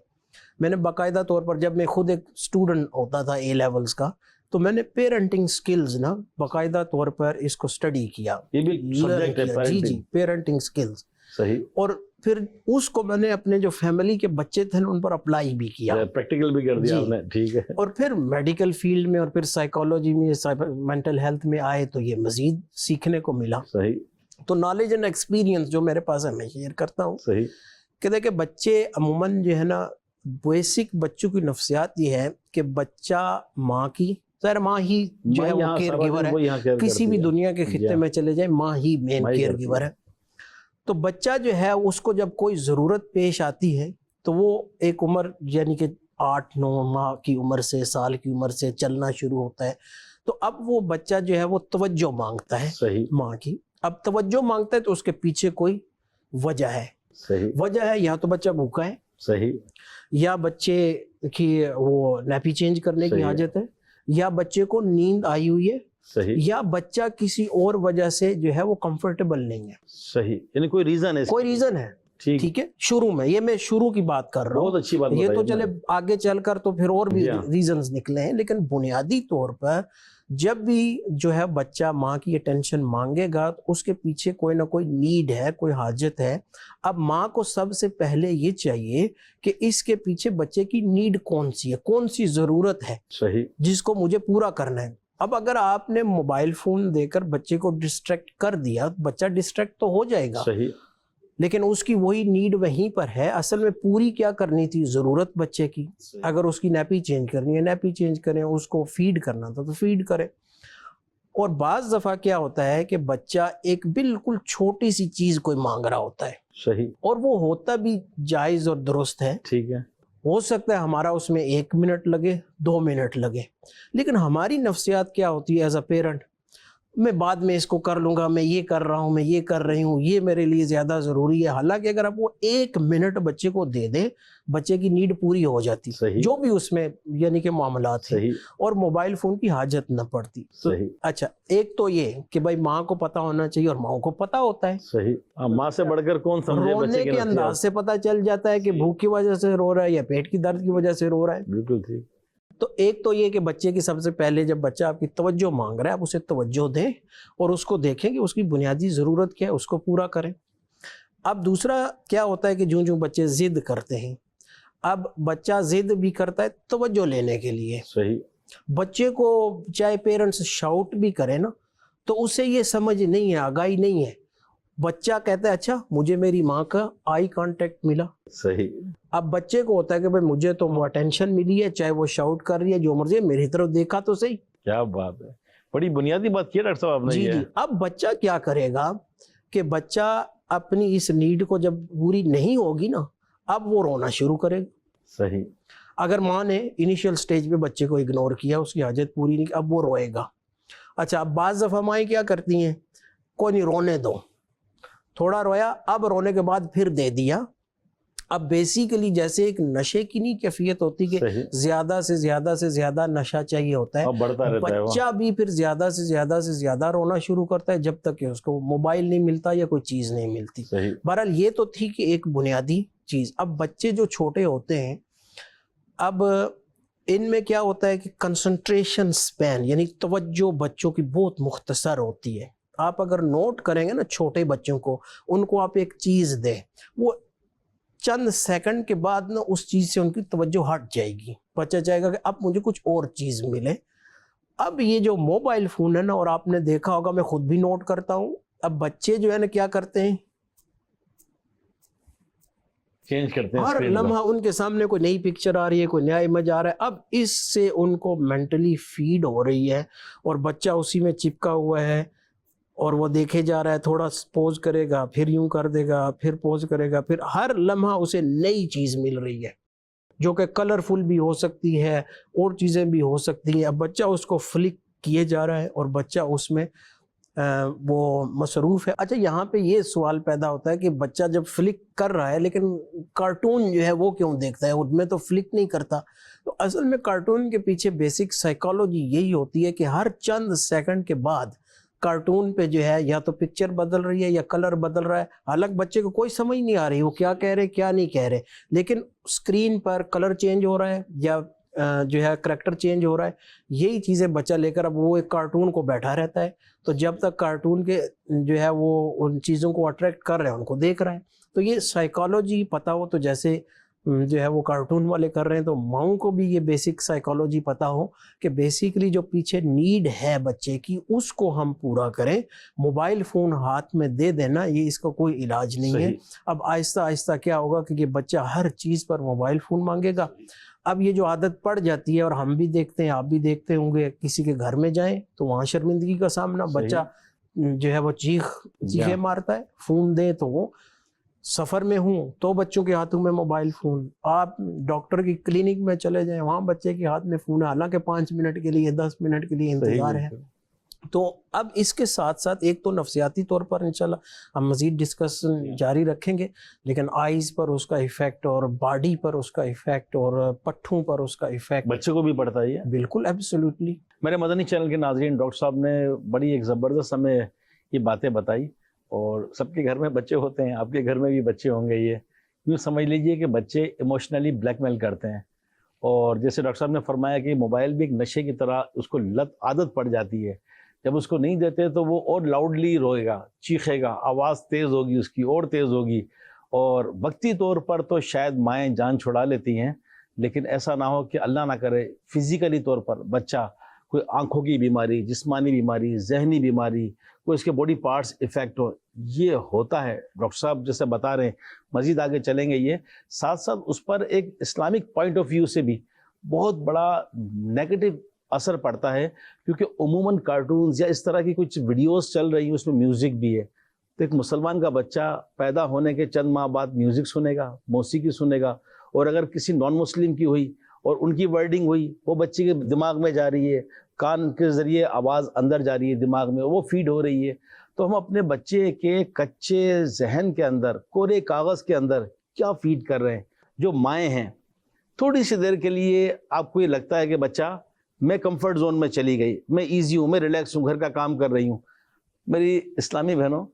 میں نے باقاعدہ طور پر، جب میں خود ایک اسٹوڈنٹ ہوتا تھا اے لیولز کا، تو میں نے پیرنٹنگ سکلز نا باقاعدہ طور پر اس کو اسٹڈی کیا. یہ بھی سبجیکٹ ہے. جی، پیرنٹنگ سکلز. صحیح. اور پھر اس کو میں نے اپنے جو فیملی کے بچے تھے ان پر اپلائی بھی کیا، پریکٹیکل بھی کر دیا آپ نے. ٹھیک ہے. اور پھر میڈیکل فیلڈ میں اور پھر سائیکالوجی میں، مینٹل ہیلتھ میں آئے تو یہ مزید سیکھنے کو ملا. صحیح. تو نالج اینڈ ایکسپیرینس جو میرے پاس ہے میں شیئر کرتا ہوں. صحیح. کہ دیکھیں بچے عموماً جو ہے نا، بیسک بچوں کی نفسیات یہ ہے کہ بچہ ماں کی، ظاہر ماں ہی جو ہے وہ کیئر گیور ہے. کسی بھی دنیا کے خطے میں چلے جائیں ماں ہی مین کیئر گیور ہے. تو بچہ جو ہے اس کو جب کوئی ضرورت پیش آتی ہے تو وہ ایک عمر یعنی کہ 8-9 ماہ کی عمر سے، سال کی عمر سے چلنا شروع ہوتا ہے. تو اب وہ بچہ جو ہے وہ توجہ مانگتا ہے. صحیح. ماں کی. اب توجہ مانگتا ہے تو اس کے پیچھے کوئی وجہ ہے. صحیح. وجہ ہے یا تو بچہ بھوکا ہے، صحیح، یا بچے کی وہ نیپی چینج کرنے کی حاجت ہے، یا بچے کو نیند آئی ہوئی ہے، صحیح، یا بچہ کسی اور وجہ سے جو ہے وہ کمفرٹیبل نہیں ہے. صحیح. یعنی کوئی ریزن ہے، کوئی ریزن ہے. ٹھیک ہے. شروع میں، یہ میں شروع کی بات کر رہا ہوں. بہت اچھی بات یہ تو بتائی چلے آگے چل کر تو پھر اور بھی ریزنز نکلے ہیں، لیکن بنیادی طور پر جب بھی جو ہے بچہ ماں کی اٹینشن مانگے گا تو اس کے پیچھے کوئی نہ کوئی نیڈ ہے، کوئی حاجت ہے. اب ماں کو سب سے پہلے یہ چاہیے کہ اس کے پیچھے بچے کی نیڈ کون سی ہے، کون سی ضرورت ہے، صحیح، جس کو مجھے پورا کرنا ہے. اب اگر آپ نے موبائل فون دے کر بچے کو ڈسٹریکٹ کر دیا، بچہ ڈسٹریکٹ تو ہو جائے گا، صحیح، لیکن اس کی وہی نیڈ وہیں پر ہے. اصل میں پوری کیا کرنی تھی؟ ضرورت بچے کی. اگر اس کی نیپی چینج کرنی ہے نیپی چینج کریں، اس کو فیڈ کرنا تھا تو فیڈ کریں. اور بعض دفعہ کیا ہوتا ہے کہ بچہ ایک بالکل چھوٹی سی چیز کوئی مانگ رہا ہوتا ہے، صحیح، اور وہ ہوتا بھی جائز اور درست ہے. ٹھیک ہے. ہو سکتا ہے ہمارا اس میں 1 منٹ لگے، 2 منٹ لگے، لیکن ہماری نفسیات کیا ہوتی ہے ایز اے پیرنٹ؟ میں بعد میں اس کو کر لوں گا، میں یہ کر رہا ہوں، میں یہ کر رہی ہوں، یہ میرے لیے زیادہ ضروری ہے. حالانکہ اگر آپ وہ 1 منٹ بچے کو دے دیں، بچے کی نیڈ پوری ہو جاتی، جو بھی اس میں یعنی کہ معاملات ہیں، اور موبائل فون کی حاجت نہ پڑتی. صحیح. اچھا، ایک تو یہ کہ بھائی ماں کو پتا ہونا چاہیے، اور ماں کو پتا ہوتا ہے. صحیح. ماں سے بڑھ کر کون سمجھے؟ رونے کے انداز سے پتا چل جاتا ہے کہ بھوک کی وجہ سے رو رہا ہے یا پیٹ کی درد کی وجہ سے رو رہا ہے. بالکل ٹھیک. تو ایک تو یہ کہ بچے کی سب سے پہلے جب بچہ آپ کی توجہ مانگ رہا ہے، آپ اسے توجہ دیں اور اس کو دیکھیں کہ اس کی بنیادی ضرورت کیا ہے، اس کو پورا کریں. اب دوسرا کیا ہوتا ہے کہ جو بچے ضد کرتے ہیں، اب بچہ ضد بھی کرتا ہے توجہ لینے کے لیے. صحیح. بچے کو چاہے پیرنٹس شاؤٹ بھی کریں نا، تو اسے یہ سمجھ نہیں ہے, آگاہی نہیں ہے. بچہ کہتا ہے اچھا مجھے میری ماں کا آئی کانٹیکٹ ملا. صحیح. اب بچے کو ہوتا ہے کہ بھائی مجھے تو وہ اٹینشن ملی ہے, چاہے وہ شاؤٹ کر رہی ہے جو مرضی ہے, میری طرف دیکھا تو صحیح. کیا بات ہے, بڑی بنیادی بات کی ہے ڈاکٹر صاحب آپ نے. جی جی. اب بچہ کیا کرے گا کہ بچہ اپنی اس نیڈ کو جب پوری نہیں ہوگی نا, اب وہ رونا شروع کرے گا. صحیح. اگر ماں نے انیشیل سٹیج پہ بچے کو اگنور کیا, اس کی حاجت پوری نہیں, اب وہ روئے گا. اچھا اب بعض دفعہ مائیں کیا کرتی ہیں, کوئی نہیں رونے دو, تھوڑا رویا, اب رونے کے بعد پھر دے دیا. اب بیسیکلی جیسے ایک نشے کی نہیں کیفیت ہوتی کہ زیادہ سے زیادہ نشہ چاہیے ہوتا ہے, بڑھتا رہتا ہے, بچہ بھی پھر زیادہ سے زیادہ رونا شروع کرتا ہے جب تک کہ اس کو موبائل نہیں ملتا یا کوئی چیز نہیں ملتی. بہرحال یہ تو تھی کہ ایک بنیادی چیز. اب بچے جو چھوٹے ہوتے ہیں, اب ان میں کیا ہوتا ہے کہ کنسنٹریشن سپین یعنی توجہ بچوں کی بہت مختصر ہوتی ہے. آپ اگر نوٹ کریں گے نا چھوٹے بچوں کو, ان کو آپ ایک چیز دیں, وہ چند سیکنڈ کے بعد نا اس چیز سے ان کی توجہ ہٹ جائے گی. بچہ چاہے گا کہ اب مجھے کچھ اور چیز ملے. اب یہ جو موبائل فون ہے نا, اور آپ نے دیکھا ہوگا, میں خود بھی نوٹ کرتا ہوں, اب بچے جو ہے نا کیا کرتے ہیں, چینج کرتے ہیں ہر لمحہ ان کے سامنے کوئی نئی پکچر آ رہی ہے, کوئی نیا امیج آ رہا ہے. اب اس سے ان کو مینٹلی فیڈ ہو رہی ہے اور بچہ اسی میں چپکا ہوا ہے اور وہ دیکھے جا رہا ہے. تھوڑا پوز کرے گا, پھر یوں کر دے گا, پھر پوز کرے گا, پھر ہر لمحہ اسے نئی چیز مل رہی ہے جو کہ کلرفل بھی ہو سکتی ہے, اور چیزیں بھی ہو سکتی ہیں. اب بچہ اس کو فلک کیے جا رہا ہے اور بچہ اس میں وہ مصروف ہے. اچھا یہاں پہ یہ سوال پیدا ہوتا ہے کہ بچہ جب فلک کر رہا ہے لیکن کارٹون جو ہے وہ کیوں دیکھتا ہے, ان میں تو فلک نہیں کرتا. تو اصل میں کارٹون کے پیچھے بیسک سائیکالوجی یہی ہوتی ہے کہ ہر چند سیکنڈ کے بعد کارٹون پہ جو ہے یا تو پکچر بدل رہی ہے یا کلر بدل رہا ہے. حالانکہ بچے کو کوئی سمجھ نہیں آ رہی وہ کیا کہہ رہے کیا نہیں کہہ رہے, لیکن اسکرین پر کلر چینج ہو رہا ہے یا جو ہے کریکٹر چینج ہو رہا ہے. یہی چیزیں بچہ لے کر اب وہ ایک کارٹون کو بیٹھا رہتا ہے. تو جب تک کارٹون کے جو ہے وہ ان چیزوں کو اٹریکٹ کر رہے ہیں, ان کو دیکھ رہا ہے. تو یہ سائیکالوجی پتہ ہو تو جیسے جو ہے وہ کارٹون والے کر رہے ہیں, تو ماؤں کو بھی یہ بیسک سائیکالوجی پتہ ہو کہ بیسیکلی جو پیچھے نیڈ ہے بچے کی اس کو ہم پورا کریں. موبائل فون ہاتھ میں دے دینا یہ اس کا کوئی علاج نہیں ہے. اب آہستہ آہستہ کیا ہوگا کہ یہ بچہ ہر چیز پر موبائل فون مانگے گا. اب یہ جو عادت پڑ جاتی ہے, اور ہم بھی دیکھتے ہیں, آپ بھی دیکھتے ہوں گے, کسی کے گھر میں جائیں تو وہاں شرمندگی کا سامنا, بچہ جو ہے وہ چیخے مارتا ہے. فون دیں تو وہ سفر میں ہوں تو بچوں کے ہاتھوں میں موبائل فون. آپ ڈاکٹر کی کلینک میں چلے جائیں, وہاں بچے کے ہاتھ میں فون ہے, حالانکہ 5 منٹ کے لیے 10 منٹ کے لیے انتظار ہے. تو اب اس کے ساتھ ساتھ ایک تو نفسیاتی طور پر انشاءاللہ ہم مزید ڈسکشن جاری رکھیں گے, لیکن آئیز پر اس کا ایفیکٹ اور باڈی پر اس کا ایفیکٹ اور پٹھوں پر اس کا ایفیکٹ بچے کو بھی پڑتا ہے. بالکل ایبسولوٹلی. میرے مدنی چینل کے ناظرین, ڈاکٹر صاحب نے بڑی ایک زبردست ہمیں یہ باتیں بتائی, اور سب کے گھر میں بچے ہوتے ہیں, آپ کے گھر میں بھی بچے ہوں گے. یہ یوں سمجھ لیجئے کہ بچے ایموشنلی بلیک میل کرتے ہیں, اور جیسے ڈاکٹر صاحب نے فرمایا کہ موبائل بھی ایک نشے کی طرح اس کو عادت پڑ جاتی ہے. جب اس کو نہیں دیتے تو وہ اور لاؤڈلی روئے گا, چیخے گا, آواز تیز ہوگی, اس کی اور تیز ہوگی. اور وقتی طور پر تو شاید مائیں جان چھڑا لیتی ہیں, لیکن ایسا نہ ہو کہ اللہ نہ کرے فزیکلی طور پر بچہ کوئی آنکھوں کی بیماری, جسمانی بیماری, ذہنی بیماری, کوئی اس کے باڈی پارٹس افیکٹ ہو. یہ ہوتا ہے ڈاکٹر صاحب جیسے بتا رہے ہیں, مزید آگے چلیں گے. یہ ساتھ ساتھ اس پر ایک اسلامک پوائنٹ آف ویو سے بھی بہت بڑا نیگیٹو اثر پڑتا ہے, کیونکہ عموماً کارٹونز یا اس طرح کی کچھ ویڈیوز چل رہی ہیں, اس میں میوزک بھی ہے. تو ایک مسلمان کا بچہ پیدا ہونے کے چند ماہ بعد میوزک سنے گا, موسیقی سنے گا, اور اگر کسی نان مسلم کی ہوئی اور ان کی ورڈنگ ہوئی, وہ بچے کے دماغ میں جا رہی ہے, کان کے ذریعے آواز اندر جا رہی ہے دماغ میں, وہ فیڈ ہو رہی ہے. تو ہم اپنے بچے کے کچے ذہن کے اندر, کورے کاغذ کے اندر کیا فیڈ کر رہے ہیں. جو مائیں ہیں, تھوڑی سی دیر کے لیے آپ کو یہ لگتا ہے کہ بچہ میں کمفرٹ زون میں چلی گئی, میں ایزی ہوں, میں ریلیکس ہوں, گھر کا کام کر رہی ہوں. میری اسلامی بہنوں,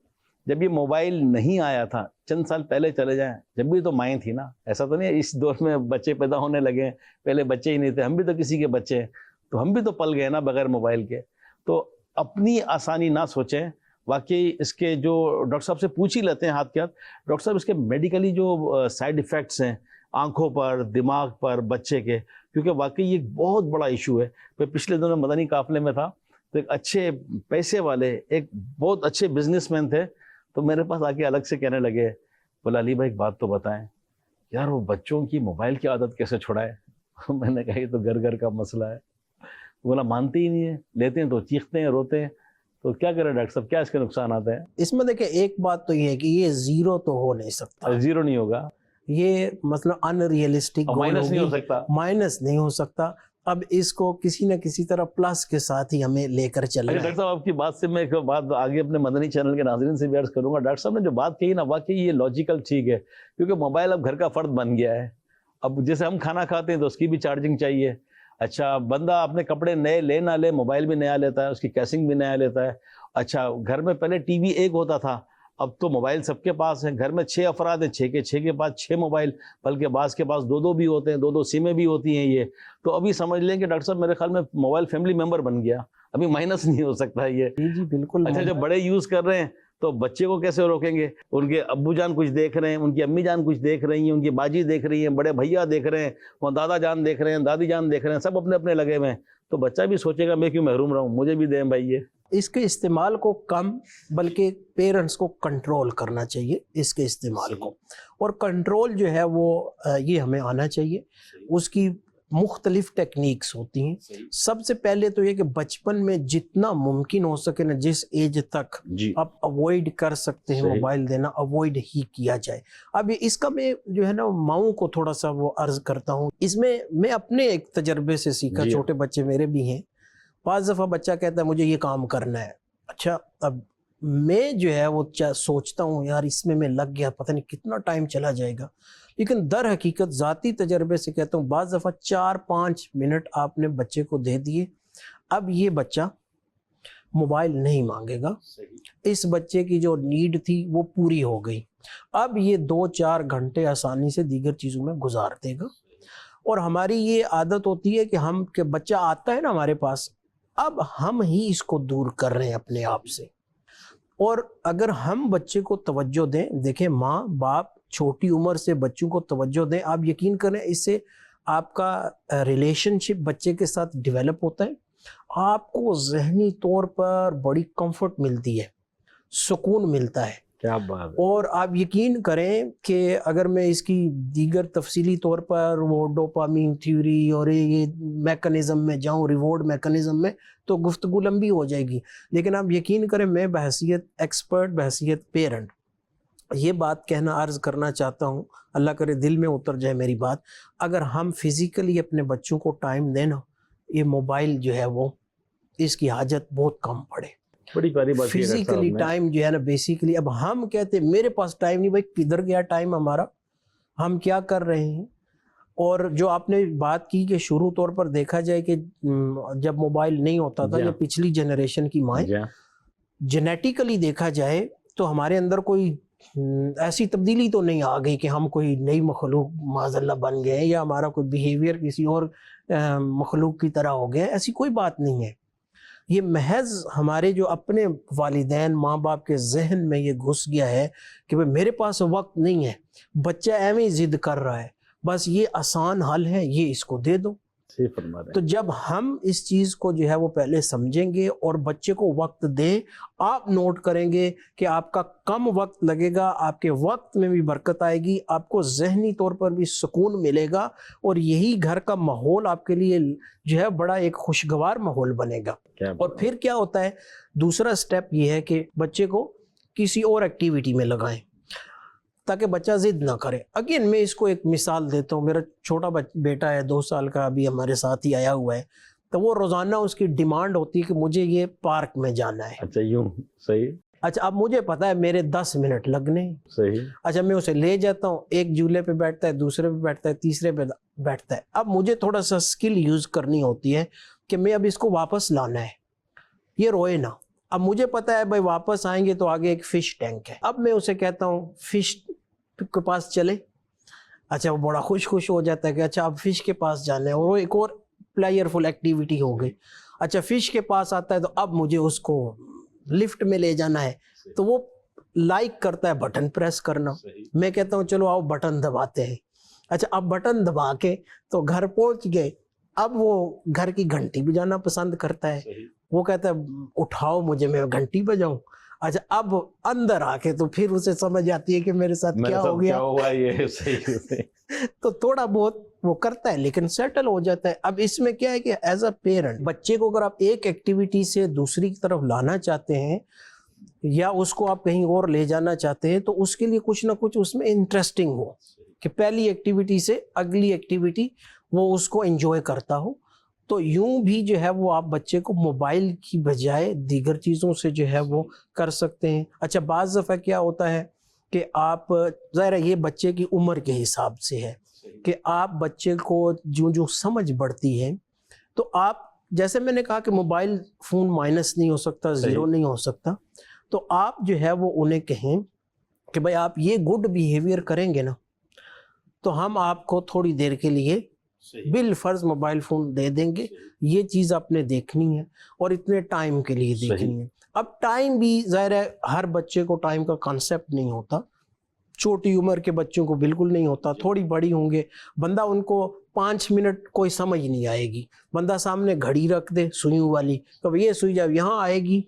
جب یہ موبائل نہیں آیا تھا, چند سال پہلے چلے جائیں, جب بھی تو مائیں تھی نا. ایسا تو نہیں اس دور میں بچے پیدا ہونے لگے ہیں, پہلے بچے ہی نہیں تھے, ہم بھی تو کسی کے بچے ہیں, تو ہم بھی تو پل گئے نا بغیر موبائل کے. تو اپنی آسانی نہ سوچیں. واقعی اس کے جو ڈاکٹر صاحب سے پوچھ ہی لیتے ہیں ہاتھ کے ہاتھ, ڈاکٹر صاحب اس کے میڈیکلی جو سائیڈ ایفیکٹس ہیں آنکھوں پر, دماغ پر بچے کے, کیونکہ واقعی یہ ایک بہت بڑا ایشو ہے. میں پچھلے دنوں مدنی قافلے میں تھا, تو ایک اچھے پیسے والے ایک بہت اچھے بزنس مین تھے، تو میرے پاس آ کے الگ سے کہنے لگے، بولا علی بھائی ایک بات تو بتائیں یار، وہ بچوں کی موبائل کی عادت کیسے چھڑائے؟ میں نے کہا یہ تو گھر گھر کا مسئلہ ہے۔ بولا مانتے ہی نہیں ہے، لیتے ہیں تو چیختے ہیں، روتے ہیں، تو کیا کریں ڈاکٹر صاحب، کیا اس کے نقصانات ہیں؟ اس میں دیکھیں ایک بات تو یہ ہے کہ یہ زیرو تو ہو نہیں سکتا، زیرو نہیں ہوگا، یہ مطلب ان ریئلسٹک گول مائنس نہیں ہو ہوگی، سکتا۔ مائنس نہیں ہو سکتا۔ اب اس کو کسی نہ کسی طرح پلس کے ساتھ ہی ہمیں لے کر چلنا ہے۔ ڈاکٹر صاحب آپ کی بات سے میں ایک بات آگے اپنے مدنی چینل کے ناظرین سے بھی عرض کروں گا، ڈاکٹر صاحب نے جو بات کہی نا، واقعی یہ لاجیکل ٹھیک ہے، کیونکہ موبائل اب گھر کا فرد بن گیا ہے۔ اب جیسے ہم کھانا کھاتے ہیں تو اس کی بھی چارجنگ چاہیے، اچھا بندہ اپنے کپڑے نئے لے نہ لے، موبائل بھی نیا لیتا ہے، اس کی کیسنگ بھی نیا لیتا ہے۔ اچھا گھر میں پہلے ٹی وی ایک ہوتا تھا، اب تو موبائل سب کے پاس ہیں، گھر میں 6 افراد ہیں، 6 کے پاس 6 موبائل، بلکہ بعض کے پاس 2 بھی ہوتے ہیں، 2 سمیں بھی ہوتی ہیں یہ۔ تو ابھی سمجھ لیں کہ ڈاکٹر صاحب میرے خیال میں موبائل فیملی ممبر بن گیا، ابھی مائنس نہیں ہو سکتا یہ۔ جی بالکل۔ اچھا جب بڑے یوز کر رہے ہیں تو بچے کو کیسے روکیں گے؟ ان کے ابو جان کچھ دیکھ رہے ہیں، ان کی امی جان کچھ دیکھ رہی ہیں، ان کی باجی دیکھ رہی ہیں، بڑے بھیا دیکھ رہے ہیں، وہ دادا جان دیکھ رہے ہیں، دادی جان دیکھ رہے ہیں، سب اپنے اپنے لگے ہوئے ہیں، تو بچہ بھی سوچے گا میں کیوں محروم رہوں، مجھے بھی دیں بھائی۔ یہ اس کے استعمال کو کم بلکہ پیرنٹس کو کنٹرول کرنا چاہیے اس کے استعمال کو، اور کنٹرول جو ہے وہ یہ ہمیں آنا چاہیے۔ اس کی مختلف ٹیکنیکس ہوتی ہیں۔ سب سے پہلے تو یہ کہ بچپن میں جتنا ممکن ہو سکے نا، جس ایج تک آپ اوائڈ کر سکتے ہیں موبائل دینا، اوائڈ ہی کیا جائے۔ اب اس کا میں جو ہے نا ماؤں کو تھوڑا سا وہ عرض کرتا ہوں، اس میں میں اپنے ایک تجربے سے سیکھا، چھوٹے بچے میرے بھی ہیں۔ بعض دفعہ بچہ کہتا ہے مجھے یہ کام کرنا ہے، اچھا اب میں جو ہے وہ سوچتا ہوں یار اس میں لگ گیا، پتہ نہیں کتنا ٹائم چلا جائے گا، لیکن در حقیقت ذاتی تجربے سے کہتا ہوں بعض دفعہ 4-5 منٹ آپ نے بچے کو دے دیے، اب یہ بچہ موبائل نہیں مانگے گا، اس بچے کی جو نیڈ تھی وہ پوری ہو گئی، اب یہ 2-4 گھنٹے آسانی سے دیگر چیزوں میں گزار دے گا۔ اور ہماری یہ عادت ہوتی ہے کہ بچہ آتا ہے نا ہمارے پاس، اب ہم ہی اس کو دور کر رہے ہیں اپنے آپ سے۔ اور اگر ہم بچے کو توجہ دیں، دیکھیں ماں باپ چھوٹی عمر سے بچوں کو توجہ دیں، آپ یقین کریں اس سے آپ کا ریلیشن شپ بچے کے ساتھ ڈیولپ ہوتا ہے، آپ کو ذہنی طور پر بڑی کمفرٹ ملتی ہے، سکون ملتا ہے۔ کیا بات ہے۔ اور آپ یقین کریں کہ اگر میں اس کی دیگر تفصیلی طور پر وہ ڈوپامین تھیوری اور یہ میکانزم میں جاؤں، ریوارڈ میکانزم میں، تو گفتگو لمبی ہو جائے گی، لیکن آپ یقین کریں میں بحیثیت ایکسپرٹ، بحیثیت پیرنٹ یہ بات کہنا عرض کرنا چاہتا ہوں، اللہ کرے دل میں اتر جائے میری بات، اگر ہم فزیکلی اپنے بچوں کو ٹائم دینا، یہ موبائل جو ہے وہ اس کی حاجت بہت کم پڑے۔ بڑی پیاری بات ہے فزیکلی ٹائم جو ہے نا بیسیکلی، اب ہم کہتے ہیں میرے پاس ٹائم نہیں، بھائی کدھر گیا ٹائم ہمارا، ہم کیا کر رہے ہیں؟ اور جو آپ نے بات کی کہ شروع طور پر دیکھا جائے کہ جب موبائل نہیں ہوتا تھا، یا پچھلی جنریشن کی مائیں، جینیٹیکلی دیکھا جائے تو ہمارے اندر کوئی ایسی تبدیلی تو نہیں آ گئی کہ ہم کوئی نئی مخلوق معاذ اللہ بن گئے، یا ہمارا کوئی بیہیویئر کسی اور مخلوق کی طرح ہو گیا، ایسی کوئی بات نہیں ہے۔ یہ محض ہمارے جو اپنے والدین ماں باپ کے ذہن میں یہ گھس گیا ہے کہ میرے پاس وقت نہیں ہے، بچہ ایویں ضد کر رہا ہے، بس یہ آسان حل ہے، یہ اس کو دے دو۔ تو جب ہم اس چیز کو جو ہے وہ پہلے سمجھیں گے اور بچے کو وقت دیں، آپ نوٹ کریں گے کہ آپ کا کم وقت لگے گا، آپ کے وقت میں بھی برکت آئے گی، آپ کو ذہنی طور پر بھی سکون ملے گا، اور یہی گھر کا ماحول آپ کے لیے جو ہے بڑا ایک خوشگوار ماحول بنے گا۔ اور پھر کیا ہوتا ہے، دوسرا سٹیپ یہ ہے کہ بچے کو کسی اور ایکٹیویٹی میں لگائیں تاکہ بچہ ضد نہ کرے۔ اگین میں اس کو ایک مثال دیتا ہوں، میرا چھوٹا بیٹا ہے 2 سال کا، ابھی ہمارے ساتھ ہی آیا ہوا ہے، تو وہ روزانہ اس کی ڈیمانڈ ہوتی ہے کہ مجھے یہ پارک میں جانا ہے۔ اچھا یوں صحیح۔ اچھا اب مجھے پتا ہے میرے 10 منٹ لگنے، صحیح۔ اچھا میں اسے لے جاتا ہوں، ایک جھولے پہ بیٹھتا ہے، دوسرے پہ بیٹھتا ہے، تیسرے پہ بیٹھتا ہے۔ اب مجھے تھوڑا سا اسکل یوز کرنی ہوتی ہے کہ میں اب اس کو واپس لانا ہے، یہ روئے نا۔ اب مجھے پتا ہے بھائی واپس آئیں گے تو آگے ایک فش ٹینک ہے، اب میں اسے کہتا ہوں فش کے پاس چلے، اچھا وہ بڑا خوش ہو جاتا ہے کہ اچھا اب فش کے پاس جانا ہے، اور وہ ایک اور پلیئرفل ایکٹیویٹی ہو گئی۔ اچھا فش کے پاس آتا ہے تو اب مجھے اس کو لفٹ میں لے جانا ہے، تو وہ لائک کرتا ہے بٹن پریس کرنا، میں کہتا ہوں چلو آؤ بٹن دباتے ہیں۔ اچھا اب بٹن دبا کے تو گھر پہنچ گئے، اب وہ گھر کی گھنٹی بجانا پسند کرتا ہے، وہ کہتا ہے اٹھاؤ مجھے، میں گھنٹی بجاؤں. اچھا اب اندر آ کے تو پھر اسے سمجھ آتی ہے کہ میرے ساتھ کیا ہو گیا. کیا ہوا یہ صحیح. تو تھوڑا بہت وہ کرتا ہے لیکن سیٹل ہو جاتا ہے. اب اس میں کیا ہے کہ ایز اے پیرنٹ بچے کو اگر آپ ایک ایکٹیویٹی سے دوسری کی طرف لانا چاہتے ہیں یا اس کو آپ کہیں اور لے جانا چاہتے ہیں تو اس کے لیے کچھ نہ کچھ اس میں انٹرسٹنگ ہو کہ پہلی ایکٹیویٹی سے اگلی ایکٹیویٹی وہ اس کو انجوائے کرتا ہو. تو یوں بھی جو ہے وہ آپ بچے کو موبائل کی بجائے دیگر چیزوں سے جو ہے وہ کر سکتے ہیں. اچھا بعض دفعہ کیا ہوتا ہے کہ آپ ظاہر ہے یہ بچے کی عمر کے حساب سے ہے کہ آپ بچے کو جو سمجھ بڑھتی ہے تو آپ جیسے میں نے کہا کہ موبائل فون مائنس نہیں ہو سکتا، زیرو نہیں ہو سکتا، تو آپ جو ہے وہ انہیں کہیں کہ بھائی آپ یہ گڈ بیہیویئر کریں گے نا تو ہم آپ کو تھوڑی دیر کے لیے بالفرض موبائل فون دے دیں گے، یہ چیز آپ نے دیکھنی ہے اور اتنے ٹائم کے لیے دیکھنی ہے. اب ٹائم بھی ظاہر ہے ہر بچے کو ٹائم کا کانسیپٹ نہیں ہوتا، چھوٹی عمر کے بچوں کو بالکل نہیں ہوتا، تھوڑی بڑی ہوں گے بندہ ان کو 5 منٹ کوئی سمجھ نہیں آئے گی، بندہ سامنے گھڑی رکھ دے سوئیوں والی، کب یہ سوئی جب یہاں آئے گی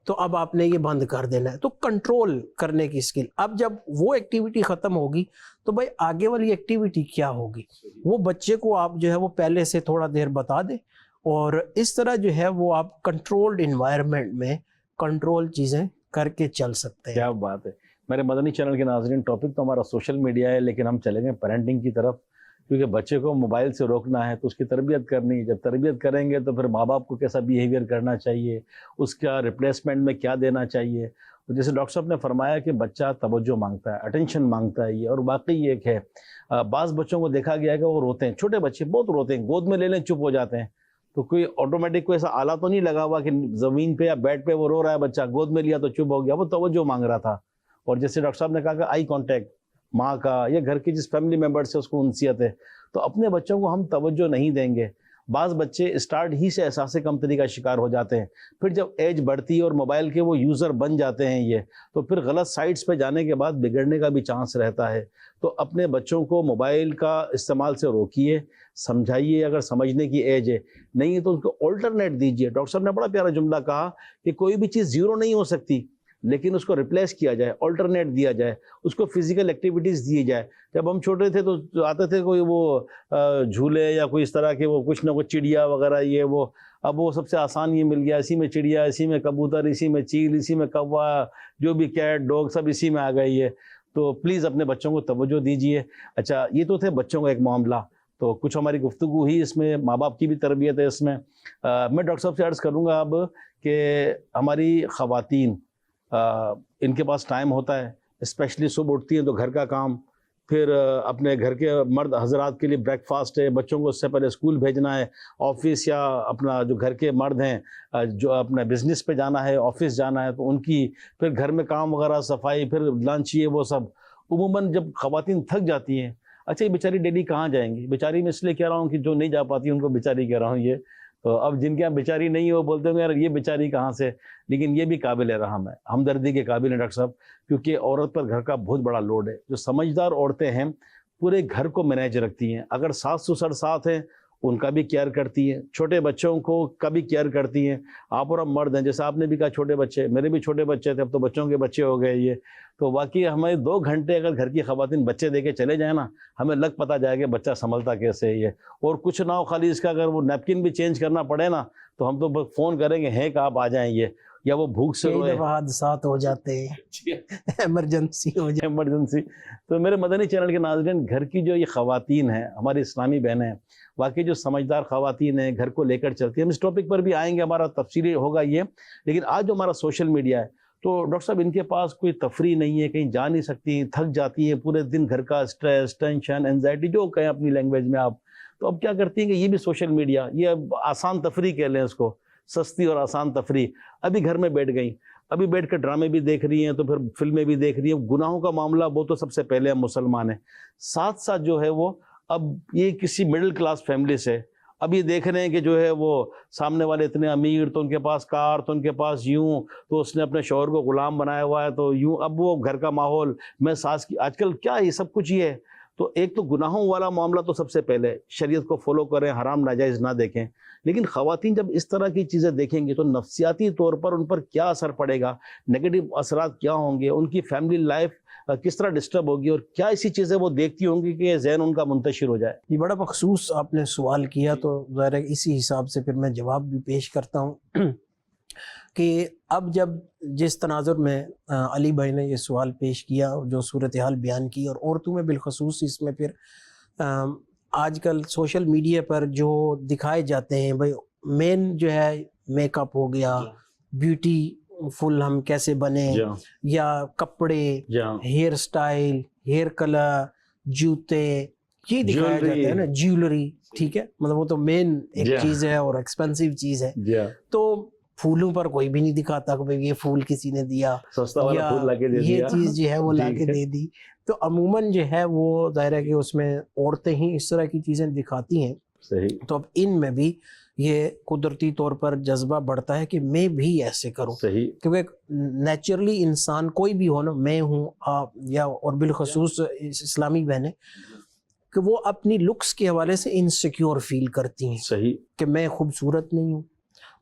تو اب آپ نے یہ بند کر دینا ہے. تو کنٹرول کرنے کی اسکل. اب جب وہ ایکٹیویٹی ختم ہوگی تو بھائی آگے والی ایکٹیویٹی کیا ہوگی وہ بچے کو آپ جو ہے وہ پہلے سے تھوڑا دیر بتا دیں اور اس طرح جو ہے وہ آپ کنٹرولڈ انوائرمنٹ میں کنٹرول چیزیں کر کے چل سکتے ہیں. کیا بات ہے. میرے مدنی چینل کے ناظرین ٹاپک تو ہمارا سوشل میڈیا ہے لیکن ہم چلیں گے پیرنٹنگ کی طرف، کیونکہ بچے کو موبائل سے روکنا ہے تو اس کی تربیت کرنی ہے. جب تربیت کریں گے تو پھر ماں باپ کو کیسا بیہیویئر کرنا چاہیے، اس کا ریپلیسمنٹ میں کیا دینا چاہیے. جیسے ڈاکٹر صاحب نے فرمایا کہ بچہ توجہ مانگتا ہے، اٹینشن مانگتا ہے یہ، اور واقعی یہ ایک ہے. بعض بچوں کو دیکھا گیا ہے کہ وہ روتے ہیں، چھوٹے بچے بہت روتے ہیں، گود میں لے لیں چپ ہو جاتے ہیں. تو کوئی آٹومیٹک کوئی ایسا آلہ تو نہیں لگا ہوا کہ زمین پہ یا بیڈ پہ وہ رو رہا ہے بچہ، گود میں لیا تو چپ ہو گیا، وہ توجہ مانگ رہا تھا. اور جیسے ڈاکٹر صاحب نے کہا کہ آئی کانٹیکٹ ماں کا یا گھر کی جس فیملی ممبر سے اس کو انسیت ہے، تو اپنے بچوں کو ہم توجہ نہیں دیں گے. بعض بچے اسٹارٹ ہی سے احساس کمتری کا شکار ہو جاتے ہیں، پھر جب ایج بڑھتی ہے اور موبائل کے وہ یوزر بن جاتے ہیں یہ، تو پھر غلط سائٹس پہ جانے کے بعد بگڑنے کا بھی چانس رہتا ہے. تو اپنے بچوں کو موبائل کا استعمال سے روکیے، سمجھائیے اگر سمجھنے کی ایج ہے، نہیں ہے تو ان کو آلٹرنیٹ دیجیے. ڈاکٹر صاحب نے بڑا پیارا جملہ کہا کہ کوئی بھی چیز زیرو نہیں ہو سکتی لیکن اس کو ریپلیس کیا جائے، آلٹرنیٹ دیا جائے، اس کو فزیکل ایکٹیویٹیز دی جائے. جب ہم چھوٹے تھے تو آتے تھے کوئی وہ جھولے یا کوئی اس طرح کے وہ کچھ نہ کچھ چڑیا وغیرہ یہ وہ، اب وہ سب سے آسان یہ مل گیا، اسی میں چڑیا، اسی میں کبوتر، اسی میں چیل، اسی میں کوا، جو بھی کیٹ ڈاگ سب اسی میں آ گئی ہے. تو پلیز اپنے بچوں کو توجہ دیجیے. اچھا یہ تو تھے بچوں کا ایک معاملہ، تو کچھ ہماری گفتگو ہی اس میں ماں باپ کی بھی تربیت ہے اس میں. میں ڈاکٹر صاحب سے عرض کروں گا اب کہ ہماری خواتین ان کے پاس ٹائم ہوتا ہے، اسپیشلی صبح اٹھتی ہیں تو گھر کا کام، پھر اپنے گھر کے مرد حضرات کے لیے بریک فاسٹ ہے، بچوں کو اس سے پہلے اسکول بھیجنا ہے، آفس یا اپنا جو گھر کے مرد ہیں جو اپنا بزنس پہ جانا ہے، آفس جانا ہے تو ان کی، پھر گھر میں کام وغیرہ، صفائی، پھر لنچ، یہ وہ سب. عموماً جب خواتین تھک جاتی ہیں، اچھا یہ بیچاری ڈیلی کہاں جائیں گی؟ بیچاری میں اس لیے کہہ رہا ہوں کہ جو نہیں جا پاتی ان کو بیچاری کہہ رہا ہوں یہ. تو اب جن کے یہاں بیچاری نہیں ہے وہ بولتے ہیں یار یہ بیچاری کہاں سے، لیکن یہ بھی قابل رحم ہے، ہمدردی کے قابل ہیں ڈاکٹر صاحب، کیونکہ عورت پر گھر کا بہت بڑا لوڈ ہے. جو سمجھدار عورتیں ہیں پورے گھر کو مینیج رکھتی ہیں، اگر ساس سسر ساتھ ہیں ان کا بھی کیئر کرتی ہیں، چھوٹے بچوں کو کا بھی کیئر کرتی ہیں. آپ اور ہم مرد ہیں، جیسے آپ نے بھی کہا چھوٹے بچے، میرے بھی چھوٹے بچے تھے، اب تو بچوں کے بچے ہو گئے یہ. تو واقعی ہمیں 2 گھنٹے اگر گھر کی خواتین بچے دے کے چلے جائیں نا، ہمیں لگ پتہ جائے کہ بچہ سنبھلتا کیسے ہے یہ. اور کچھ نہ ہو خالی اس کا اگر وہ نیپکن بھی چینج کرنا پڑے نا تو ہم تو بس فون کریں گے ہیں کہ آپ آ جائیں یہ، یا وہ بھوک سے روئے، حادثات ہو جاتے ہیں، ایمرجنسی ہو جائے، ایمرجنسی. تو میرے مدنی چینل کے ناظرین، گھر کی جو یہ خواتین ہیں ہماری اسلامی بہنیں ہیں، واقعی جو سمجھدار خواتین ہیں گھر کو لے کر چلتی ہیں. ہم اس ٹاپک پر بھی آئیں گے، ہمارا تفصیلی ہوگا یہ. لیکن آج جو ہمارا سوشل میڈیا ہے تو ڈاکٹر صاحب ان کے پاس کوئی تفریح نہیں ہے، کہیں جا نہیں سکتی، تھک جاتی ہیں پورے دن، گھر کا اسٹریس، ٹینشن، انزائٹی جو کہیں اپنی لینگویج میں آپ. تو اب کیا کرتی ہیں کہ یہ بھی سوشل میڈیا، یہ آسان تفریح کہہ لیں اس کو، سستی اور آسان تفریح. ابھی گھر میں بیٹھ گئیں، ابھی بیٹھ کر ڈرامے بھی دیکھ رہی ہیں، تو پھر فلمیں بھی دیکھ رہی ہیں. گناہوں کا معاملہ وہ تو سب سے پہلے ہم مسلمان ہیں، ساتھ ساتھ جو ہے وہ اب یہ کسی مڈل کلاس فیملی سے اب یہ دیکھ رہے ہیں کہ جو ہے وہ سامنے والے اتنے امیر، تو ان کے پاس کار، تو ان کے پاس یوں، تو اس نے اپنے شوہر کو غلام بنایا ہوا ہے، تو یوں. اب وہ گھر کا ماحول، میں ساس کی، آج کل کیا یہ سب کچھ یہ ہے. تو ایک تو گناہوں والا معاملہ تو سب سے پہلے شریعت کو فالو کریں، حرام ناجائز نہ دیکھیں، لیکن خواتین جب اس طرح کی چیزیں دیکھیں گی تو نفسیاتی طور پر ان پر کیا اثر پڑے گا، نیگیٹو اثرات کیا ہوں گے، ان کی فیملی لائف کس طرح ڈسٹرب ہوگی، اور کیا ایسی چیزیں وہ دیکھتی ہوں گی کہ ذہن ان کا منتشر ہو جائے. یہ بڑا مخصوص آپ نے سوال کیا، تو ظاہر ہے اسی حساب سے پھر میں جواب بھی پیش کرتا ہوں کہ اب جب جس تناظر میں علی بھائی نے یہ سوال پیش کیا اور جو صورتحال بیان کی، اور عورتوں میں بالخصوص اس میں پھر آج کل سوشل میڈیا پر جو دکھائے جاتے ہیں بھائی مین جو ہے میک اپ ہو گیا، بیوٹی فل ہم کیسے بنے، یا کپڑے، ہیئر سٹائل، ہیئر کلر، جوتے، یہ دکھایا جاتا ہے نا، جیولری، ٹھیک ہے، مطلب وہ تو مین ایک چیز ہے اور ایکسپینسو چیز ہے. تو پھولوں پر کوئی بھی نہیں دکھاتا کہ یہ پھول کسی نے دیا، یا یہ چیز جو ہے وہ لا کے دے دی. تو عموماً جو ہے وہ ظاہر ہے کہ اس میں عورتیں ہی اس طرح کی چیزیں دکھاتی ہیں. تو اب ان میں بھی یہ قدرتی طور پر جذبہ بڑھتا ہے کہ میں بھی ایسے کروں، کیونکہ نیچرلی انسان کوئی بھی ہو نا، میں ہوں آپ یا اور بالخصوص اسلامی بہنیں، کہ وہ اپنی لکس کے حوالے سے انسیکیور فیل کرتی ہیں کہ میں خوبصورت نہیں ہوں،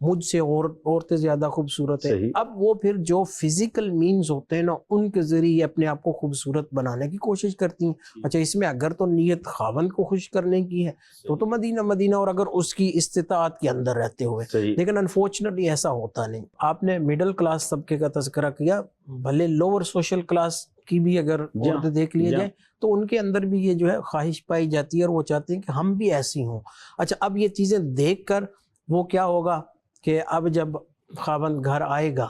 مجھ سے عورتیں زیادہ خوبصورت ہیں. اب وہ پھر جو فزیکل مینز ہوتے ہیں نا، ان کے ذریعے اپنے آپ کو خوبصورت بنانے کی کوشش کرتی ہیں. اچھا، اس میں اگر تو نیت خاوند کو خوش کرنے کی ہے تو مدینہ، اور اگر اس کی استطاعت کے اندر رہتے ہوئے، لیکن انفارچونیٹلی ایسا ہوتا نہیں. آپ نے مڈل کلاس طبقے کا تذکرہ کیا، بھلے لوور سوشل کلاس کی بھی اگر عورتیں دیکھ لیا جائے تو ان کے اندر بھی یہ جو ہے خواہش پائی جاتی ہے، اور وہ چاہتے ہیں کہ ہم بھی ایسی ہوں. اچھا، اب یہ چیزیں دیکھ کر وہ کیا ہوگا کہ اب جب خاوند گھر آئے گا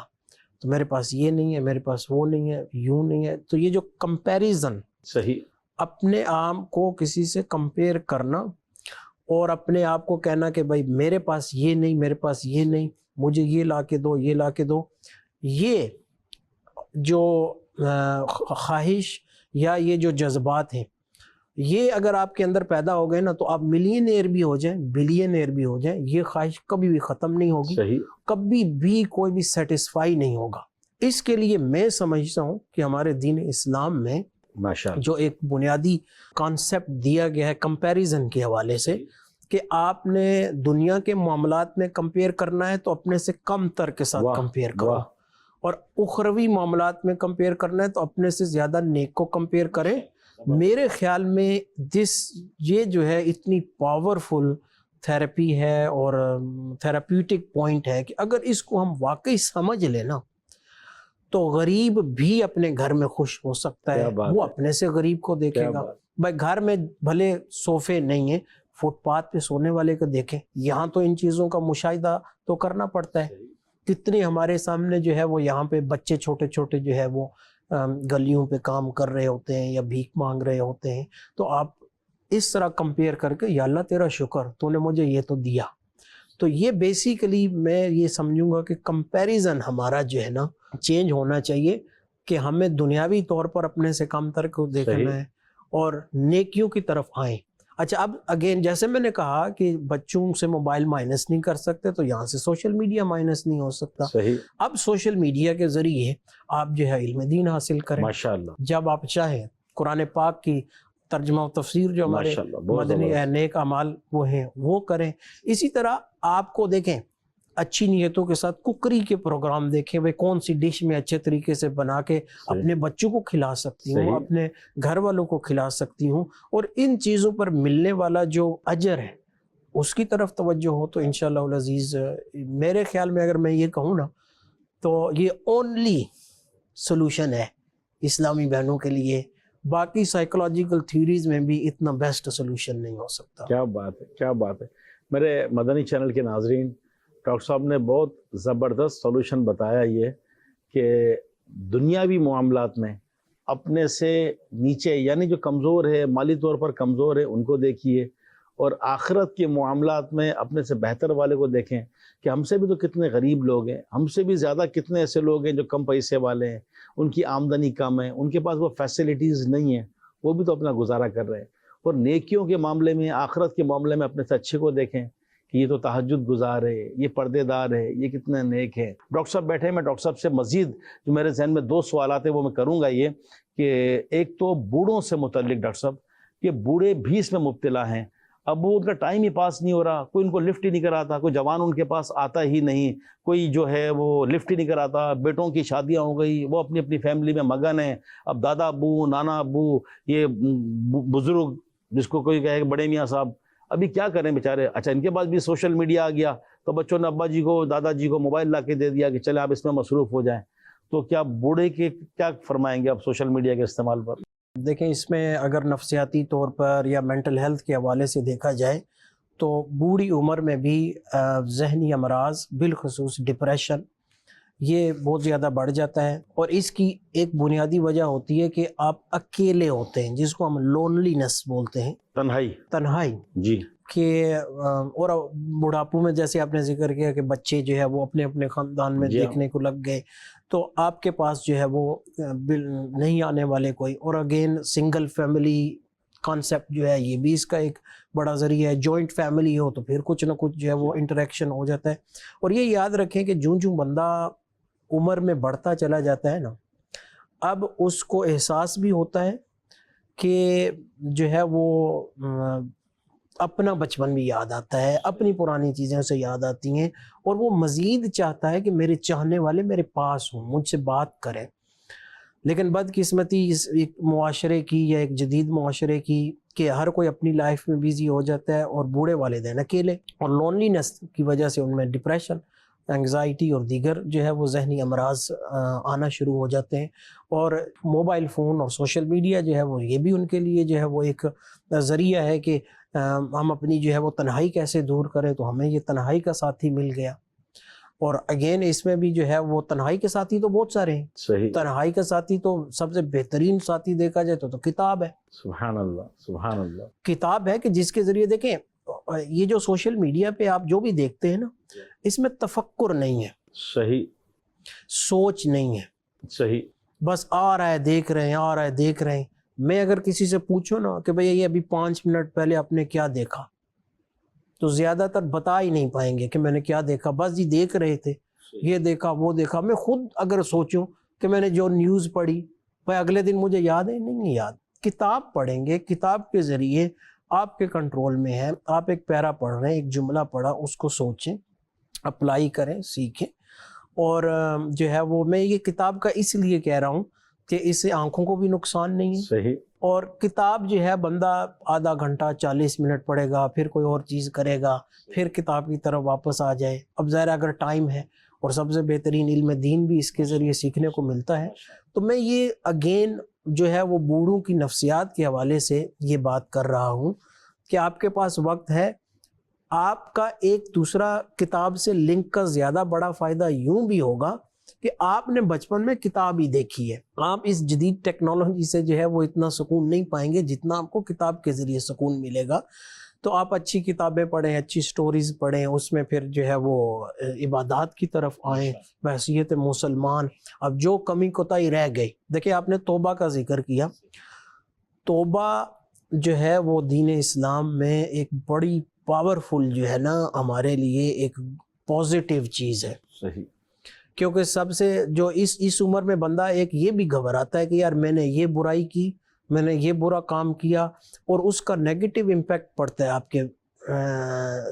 تو میرے پاس یہ نہیں ہے، میرے پاس وہ نہیں ہے، یوں نہیں ہے. تو یہ جو کمپیریزن، اپنے آپ کو کسی سے کمپیئر کرنا اور اپنے آپ کو کہنا کہ بھائی میرے پاس یہ نہیں، میرے پاس یہ نہیں، مجھے یہ لا کے دو، یہ لا کے دو، یہ جو خواہش یا یہ جو جذبات ہیں، یہ اگر آپ کے اندر پیدا ہو گئے نا تو آپ ملینئر بھی ہو جائیں، بلینئر بھی ہو جائیں، یہ خواہش کبھی بھی ختم نہیں ہوگی، کبھی بھی کوئی بھی سیٹسفائی نہیں ہوگا. اس کے لیے میں سمجھتا ہوں کہ ہمارے دین اسلام میں جو ایک بنیادی کانسیپٹ دیا گیا ہے کمپیریزن کے حوالے سے، کہ آپ نے دنیا کے معاملات میں کمپیئر کرنا ہے تو اپنے سے کم تر کے ساتھ کمپیئر کرو، اور اخروی معاملات میں کمپیئر کرنا ہے تو اپنے سے زیادہ نیک کو کمپیئر کریں. میرے خیال میں یہ جو ہے اتنی پاورفل تھیراپی ہے اور تھیراپیوٹک پوائنٹ ہے کہ اگر اس کو ہم واقعی سمجھ لیں نا تو غریب بھی اپنے گھر میں خوش ہو سکتا ہے. وہ اپنے سے غریب کو دیکھے گا. بھائی گھر میں بھلے صوفے نہیں ہیں، فٹ پاتھ پہ سونے والے کو دیکھیں. یہاں تو ان چیزوں کا مشاہدہ تو کرنا پڑتا ہے. کتنے ہمارے سامنے جو ہے وہ یہاں پہ بچے چھوٹے چھوٹے جو ہے وہ گلیوں پہ کام کر رہے ہوتے ہیں یا بھیک مانگ رہے ہوتے ہیں. تو آپ اس طرح کمپیئر کر کے، یا اللہ تیرا شکر تو نے مجھے یہ تو دیا. تو یہ بیسیکلی میں یہ سمجھوں گا کہ کمپیریزن ہمارا جو ہے نا چینج ہونا چاہیے، کہ ہمیں دنیاوی طور پر اپنے سے کم تر کو دیکھنا ہے اور نیکیوں کی طرف آئیں. اچھا، اب اگین جیسے میں نے کہا کہ بچوں سے موبائل مائنس نہیں کر سکتے تو یہاں سے سوشل میڈیا مائنس نہیں ہو سکتا. اب سوشل میڈیا کے ذریعے آپ جو ہے علم دین حاصل کریں ماشاءاللہ. جب آپ چاہیں قرآن پاک کی ترجمہ و تفسیر جو ہمارے مدنی نیک اعمال وہ ہیں وہ کریں. اسی طرح آپ کو دیکھیں اچھی نیتوں کے ساتھ کوکری کے پروگرام دیکھیں، بھئی کون سی ڈش میں اچھے طریقے سے بنا کے اپنے بچوں کو کھلا سکتی ہوں، اپنے گھر والوں کو کھلا سکتی ہوں، اور ان چیزوں پر ملنے والا جو اجر ہے اس کی طرف توجہ ہو تو انشاءاللہ العزیز میرے خیال میں اگر میں یہ کہوں نا تو یہ اونلی سولوشن ہے اسلامی بہنوں کے لیے. باقی سائیکولوجیکل تھیوریز میں بھی اتنا بیسٹ سولوشن نہیں ہو سکتا. کیا بات ہے، کیا بات ہے. میرے مدنی چینل کے ناظرین، ڈاکٹر صاحب نے بہت زبردست سولوشن بتایا یہ کہ دنیاوی معاملات میں اپنے سے نیچے یعنی جو کمزور ہے، مالی طور پر کمزور ہے، ان کو دیکھیے، اور آخرت کے معاملات میں اپنے سے بہتر والے کو دیکھیں کہ ہم سے بھی تو کتنے غریب لوگ ہیں، ہم سے بھی زیادہ کتنے ایسے لوگ ہیں جو کم پیسے والے ہیں، ان کی آمدنی کم ہے، ان کے پاس وہ فیسلٹیز نہیں ہیں، وہ بھی تو اپنا گزارا کر رہے ہیں. اور نیکیوں کے معاملے میں، آخرت کے معاملے میں اپنے سے اچھے کو دیکھیں کہ یہ تو تہجد گزار ہے، یہ پردے دار ہے، یہ کتنے نیک ہے. ڈاکٹر صاحب بیٹھے ہیں، میں ڈاکٹر صاحب سے مزید جو میرے ذہن میں 2 سوالات ہیں وہ میں کروں گا. یہ کہ ایک تو بوڑھوں سے متعلق ڈاکٹر صاحب کہ بوڑھے بھی اس میں مبتلا ہیں. اب وہ ان کا ٹائم ہی پاس نہیں ہو رہا, کوئی ان کو لفٹ ہی نہیں کراتا, کوئی جوان ان کے پاس آتا ہی نہیں, کوئی جو ہے وہ لفٹ ہی نہیں کراتا. بیٹوں کی شادیاں ہو گئی, وہ اپنی اپنی فیملی میں مگن ہیں. اب دادا ابو, نانا ابو, یہ بزرگ جس کو کوئی کہے کہ بڑے میاں صاحب, ابھی کیا کریں بیچارے. اچھا ان کے پاس بھی سوشل میڈیا آ گیا, تو بچوں نے ابا جی کو, دادا جی کو موبائل لا کے دے دیا کہ چلے آپ اس میں مصروف ہو جائیں. تو کیا بوڑھے کے کیا فرمائیں گے آپ سوشل میڈیا کے استعمال پر؟ دیکھیں اس میں اگر نفسیاتی طور پر یا مینٹل ہیلتھ کے حوالے سے دیکھا جائے تو بوڑھی عمر میں بھی ذہنی امراض بالخصوص ڈپریشن یہ بہت زیادہ بڑھ جاتا ہے. اور اس کی ایک بنیادی وجہ ہوتی ہے کہ آپ اکیلے ہوتے ہیں, جس کو ہم لونلینس بولتے ہیں, تنہائی. جی. کہ اور بڑھاپوں میں جیسے آپ نے ذکر کیا کہ بچے جو ہے وہ اپنے اپنے خاندان میں دیکھنے کو لگ گئے, تو آپ کے پاس جو ہے وہ نہیں آنے والے کوئی. اور اگین سنگل فیملی کانسیپٹ جو ہے یہ بھی اس کا ایک بڑا ذریعہ ہے. جوائنٹ فیملی ہو تو پھر کچھ نہ کچھ جو ہے وہ انٹریکشن ہو جاتا ہے. اور یہ یاد رکھیں کہ جوں بندہ عمر میں بڑھتا چلا جاتا ہے نا, اب اس کو احساس بھی ہوتا ہے کہ جو ہے وہ اپنا بچپن بھی یاد آتا ہے, اپنی پرانی چیزیں اسے یاد آتی ہیں, اور وہ مزید چاہتا ہے کہ میرے چاہنے والے میرے پاس ہوں, مجھ سے بات کریں. لیکن بدقسمتی اس ایک معاشرے کی یا ایک جدید معاشرے کی کہ ہر کوئی اپنی لائف میں بیزی ہو جاتا ہے, اور بوڑھے والدین اکیلے, اور لونلینس کی وجہ سے ان میں ڈپریشن, انگزائٹی اور دیگر جو ہے وہ ذہنی امراض آنا شروع ہو جاتے ہیں. اور موبائل فون اور سوشل میڈیا جو ہے وہ یہ بھی ان کے لیے جو ہے وہ ایک ذریعہ ہے کہ ہم اپنی جو ہے وہ تنہائی کیسے دور کریں. تو ہمیں یہ تنہائی کا ساتھی مل گیا. اور اگین اس میں بھی جو ہے وہ تنہائی کے ساتھی تو بہت سارے ہیں. صحیح. تنہائی کا ساتھی تو سب سے بہترین ساتھی دیکھا جائے تو کتاب ہے. سبحان اللہ, سبحان اللہ. کتاب ہے کہ جس کے ذریعے دیکھیں یہ جو سوشل میڈیا پہ آپ جو بھی دیکھتے ہیں نا, اس میں تفکر نہیں ہے. صحیح. سوچ نہیں ہے. صحیح. بس آ رہا ہے دیکھ رہے ہیں, آ رہا ہے دیکھ رہے ہیں. میں اگر کسی سے پوچھوں نا کہ بھئی یہ ابھی 5 منٹ پہلے آپ نے کیا دیکھا, تو زیادہ تر بتا ہی نہیں پائیں گے کہ میں نے کیا دیکھا. بس یہ دیکھ رہے تھے, یہ دیکھا وہ دیکھا. میں خود اگر سوچوں کہ میں نے جو نیوز پڑھی بھائی اگلے دن مجھے یاد ہے, نہیں یاد. کتاب پڑھیں گے, کتاب کے ذریعے آپ کے کنٹرول میں ہے. آپ ایک پیرا پڑھ رہے ہیں, ایک جملہ پڑھا, اس کو سوچیں, اپلائی کریں, سیکھیں. اور جو ہے وہ میں یہ کتاب کا اس لیے کہہ رہا ہوں کہ اس سے آنکھوں کو بھی نقصان نہیں ہے. صحیح. اور کتاب جو ہے بندہ آدھا گھنٹہ 40 منٹ پڑھے گا, پھر کوئی اور چیز کرے گا, پھر کتاب کی طرف واپس آ جائے. اب ظاہر اگر ٹائم ہے, اور سب سے بہترین علم دین بھی اس کے ذریعے سیکھنے کو ملتا ہے. تو میں یہ اگین جو ہے وہ بوڑھوں کی نفسیات کے حوالے سے یہ بات کر رہا ہوں کہ آپ کے پاس وقت ہے. آپ کا ایک دوسرا کتاب سے لنک کا زیادہ بڑا فائدہ یوں بھی ہوگا کہ آپ نے بچپن میں کتاب ہی دیکھی ہے. آپ اس جدید ٹیکنالوجی سے جو ہے وہ اتنا سکون نہیں پائیں گے جتنا آپ کو کتاب کے ذریعے سکون ملے گا. تو آپ اچھی کتابیں پڑھیں, اچھی سٹوریز پڑھیں, اس میں پھر جو ہے وہ عبادات کی طرف آئیں بحیثیت مسلمان. اب جو کمی کوتاہی رہ گئی, دیکھیں آپ نے توبہ کا ذکر کیا. توبہ جو ہے وہ دین اسلام میں ایک بڑی پاورفل جو ہے نا ہمارے لیے ایک پازیٹیو چیز ہے. صحیح. کیونکہ سب سے جو اس عمر میں بندہ ایک یہ بھی گھبراتا ہے کہ یار میں نے یہ برائی کی, میں نے یہ برا کام کیا, اور اس کا نیگیٹو امپیکٹ پڑتا ہے آپ کے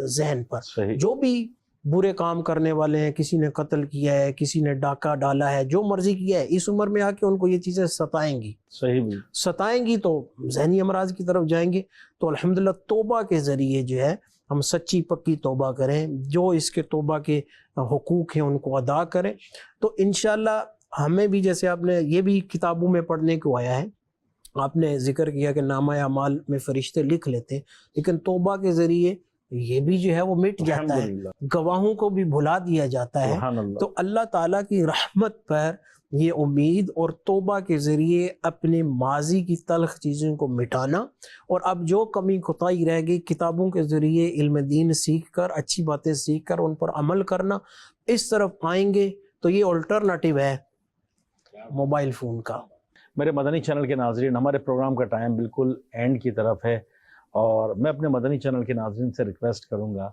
ذہن پر. صحیح. جو بھی برے کام کرنے والے ہیں, کسی نے قتل کیا ہے, کسی نے ڈاکہ ڈالا ہے, جو مرضی کیا ہے, اس عمر میں آ کے ان کو یہ چیزیں ستائیں گی. صحیح بھی ستائیں گی تو ذہنی امراض کی طرف جائیں گے. تو الحمدللہ توبہ کے ذریعے جو ہے ہم سچی پکی توبہ کریں, جو اس کے توبہ کے حقوق ہیں ان کو ادا کریں. تو انشاءاللہ ہمیں بھی, جیسے آپ نے یہ بھی کتابوں میں پڑھنے کو آیا ہے, آپ نے ذکر کیا کہ نامہ اعمال میں فرشتے لکھ لیتے, لیکن توبہ کے ذریعے یہ بھی جو ہے وہ مٹ جاتا ہے, گواہوں کو بھی بھلا دیا جاتا ہے. تو اللہ تعالیٰ کی رحمت پر یہ امید اور توبہ کے ذریعے اپنے ماضی کی تلخ چیزوں کو مٹانا, اور اب جو کمی کوتاہی رہ گئی کتابوں کے ذریعے علم دین سیکھ کر, اچھی باتیں سیکھ کر ان پر عمل کرنا, اس طرف آئیں گے. تو یہ الٹرنیٹیو ہے موبائل فون کا. میرے مدنی چینل کے ناظرین, ہمارے پروگرام کا ٹائم بالکل اینڈ کی طرف ہے, اور میں اپنے مدنی چینل کے ناظرین سے ریکویسٹ کروں گا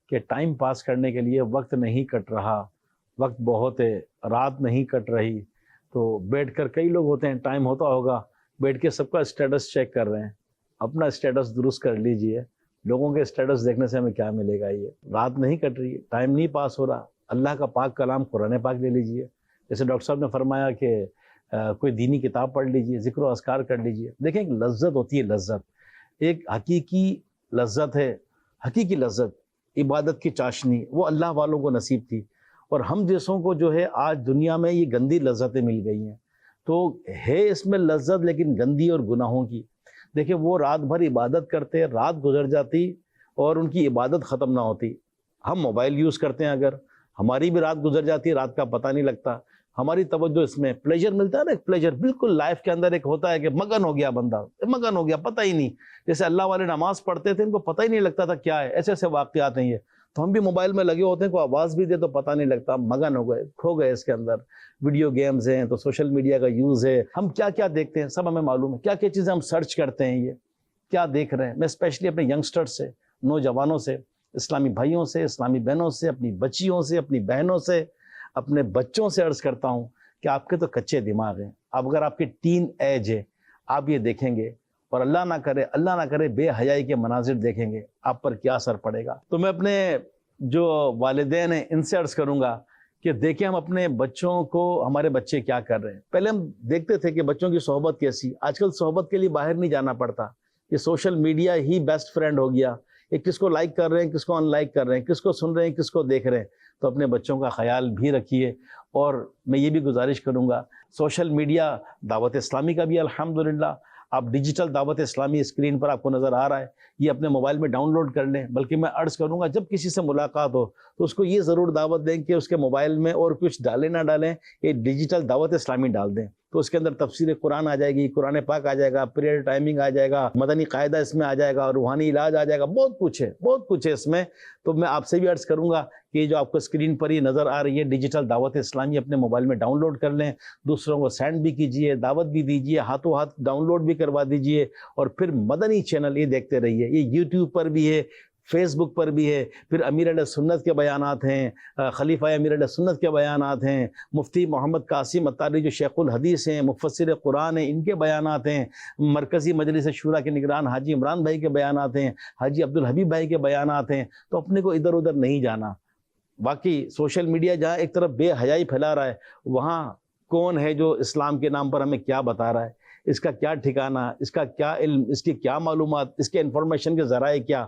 کہ ٹائم پاس کرنے کے لیے وقت نہیں کٹ رہا, وقت بہت ہے, رات نہیں کٹ رہی, تو بیٹھ کر کئی لوگ ہوتے ہیں, ٹائم ہوتا ہوگا بیٹھ کے سب کا اسٹیٹس چیک کر رہے ہیں. اپنا اسٹیٹس درست کر لیجئے. لوگوں کے اسٹیٹس دیکھنے سے ہمیں کیا ملے گا؟ یہ رات نہیں کٹ رہی ہے, ٹائم نہیں پاس ہو رہا. اللہ کا پاک کلام قرآن پاک لے لیجئے. جیسے ڈاکٹر صاحب نے فرمایا کہ کوئی دینی کتاب پڑھ لیجئے, ذکر و اذکار کر لیجئے. دیکھیں ایک لذت ہوتی ہے, لذت ایک حقیقی لذت ہے. حقیقی لذت عبادت کی چاشنی وہ اللہ والوں کو نصیب تھی, اور ہم جیسوں کو جو ہے آج دنیا میں یہ گندی لذتیں مل گئی ہیں. تو ہے اس میں لذت لیکن گندی اور گناہوں کی. دیکھیں وہ رات بھر عبادت کرتے, رات گزر جاتی اور ان کی عبادت ختم نہ ہوتی. ہم موبائل یوز کرتے ہیں, اگر ہماری بھی رات گزر جاتی ہے, رات کا پتہ نہیں لگتا. ہماری توجہ اس میں پلیجر ملتا ہے نا, ایک پلیجر بالکل لائف کے اندر ایک ہوتا ہے کہ مگن ہو گیا بندہ, مگن ہو گیا, پتہ ہی نہیں. جیسے اللہ والے نماز پڑھتے تھے, ان کو پتہ ہی نہیں لگتا تھا کیا ہے. ایسے ایسے واقعات ہیں یہ. تو ہم بھی موبائل میں لگے ہوتے ہیں, کوئی آواز بھی دے تو پتہ نہیں لگتا, مگن ہو گئے, کھو گئے اس کے اندر. ویڈیو گیمز ہیں تو سوشل میڈیا کا یوز ہے, ہم کیا کیا دیکھتے ہیں سب ہمیں معلوم ہے. کیا کیا چیزیں ہم سرچ کرتے ہیں, یہ کیا دیکھ رہے ہیں. میں اسپیشلی اپنے ینگسٹر سے, نوجوانوں سے, اسلامی بھائیوں سے, اسلامی بہنوں سے, اپنی بچیوں سے, اپنی بہنوں سے, اپنے بچوں سے عرض کرتا ہوں کہ آپ کے تو کچے دماغ ہیں. اب اگر آپ کی ٹین ایج ہے, آپ یہ دیکھیں گے اور اللہ نہ کرے بے حیائی کے مناظر دیکھیں گے, آپ پر کیا اثر پڑے گا. تو میں اپنے جو والدین ہیں ان سے عرض کروں گا کہ دیکھیں ہم اپنے بچوں کو, ہمارے بچے کیا کر رہے ہیں. پہلے ہم دیکھتے تھے کہ بچوں کی صحبت کیسی. آج کل صحبت کے لیے باہر نہیں جانا پڑتا, یہ سوشل میڈیا ہی بیسٹ فرینڈ ہو گیا. یہ کس کو لائک کر رہے ہیں, کس کو ان لائک کر رہے ہیں, کس کو سن رہے ہیں, کس کو دیکھ رہے ہیں. تو اپنے بچوں کا خیال بھی رکھیے. اور میں یہ بھی گزارش کروں گا, سوشل میڈیا دعوت اسلامی کا بھی الحمدللہ, آپ ڈیجیٹل دعوت اسلامی اسکرین پر آپ کو نظر آ رہا ہے, یہ اپنے موبائل میں ڈاؤن لوڈ کر لیں. بلکہ میں عرض کروں گا جب کسی سے ملاقات ہو تو اس کو یہ ضرور دعوت دیں کہ اس کے موبائل میں اور کچھ ڈالیں نہ ڈالیں, یہ ڈیجیٹل دعوت اسلامی ڈال دیں. تو اس کے اندر تفسیر قرآن آ جائے گی, قرآن پاک آ جائے گا, پریئر ٹائمنگ آ جائے گا, مدنی قاعدہ اس میں آ جائے گا, روحانی علاج آ جائے گا, بہت کچھ ہے اس میں. تو میں آپ سے بھی عرض کروں گا کہ یہ جو آپ کو اسکرین پر یہ نظر آ رہی ہے ڈیجیٹل دعوت اسلامی, اپنے موبائل میں ڈاؤن لوڈ کر لیں. دوسروں کو سینڈ بھی کیجئے, دعوت بھی دیجئے, ہاتھوں ہاتھ ڈاؤن لوڈ بھی کروا دیجئے. اور پھر مدنی چینل یہ دیکھتے رہیے, یہ یوٹیوب پر بھی ہے, فیس بک پر بھی ہے. پھر امیر علیہ سنت کے بیانات ہیں, خلیفہ امیر علیہ سنت کے بیانات ہیں, مفتی محمد قاسم اتاری جو شیخ الحدیث ہیں, مفسر قرآن ہیں, ان کے بیانات ہیں. مرکزی مجلس شورا کے نگران حاجی عمران بھائی کے بیانات ہیں, حاجی عبدالحبیب بھائی کے بیانات ہیں. تو اپنے کو ادھر ادھر نہیں جانا. باقی سوشل میڈیا جہاں ایک طرف بے حیائی پھیلا رہا ہے, وہاں کون ہے جو اسلام کے نام پر ہمیں کیا بتا رہا ہے, اس کا کیا ٹھکانہ, اس کا کیا علم, اس کی کیا معلومات, اس کے انفارمیشن کے ذرائع کیا.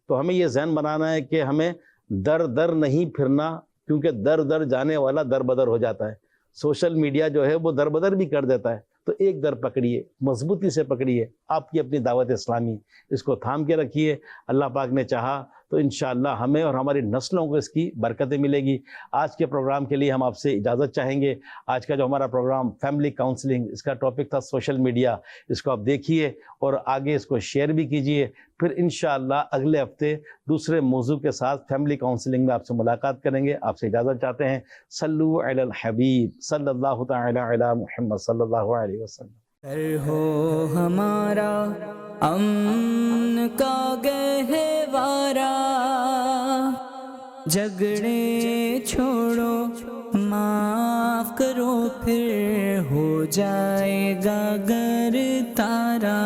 تو ہمیں یہ ذہن بنانا ہے کہ ہمیں در در نہیں پھرنا, کیونکہ در در جانے والا در بدر ہو جاتا ہے. سوشل میڈیا جو ہے وہ در بدر بھی کر دیتا ہے. تو ایک در پکڑیے, مضبوطی سے پکڑیے, آپ کی اپنی دعوت اسلامی, اس کو تھام کے رکھیے. اللہ پاک نے چاہا تو انشاءاللہ ہمیں اور ہماری نسلوں کو اس کی برکتیں ملے گی. آج کے پروگرام کے لیے ہم آپ سے اجازت چاہیں گے. آج کا جو ہمارا پروگرام فیملی کاؤنسلنگ, اس کا ٹاپک تھا سوشل میڈیا. اس کو آپ دیکھیے اور آگے اس کو شیئر بھی کیجیے. پھر انشاءاللہ اگلے ہفتے دوسرے موضوع کے ساتھ فیملی کاؤنسلنگ میں آپ سے ملاقات کریں گے. آپ سے اجازت چاہتے ہیں. صلو علی الحبیب صلی اللہ تعالی علی محمد صلی اللہ علیہ وسلم. سر ہو ہمارا امن کا گہوارہ, جھگڑے چھوڑو معاف کرو, پھر ہو جائے گا گر تارا.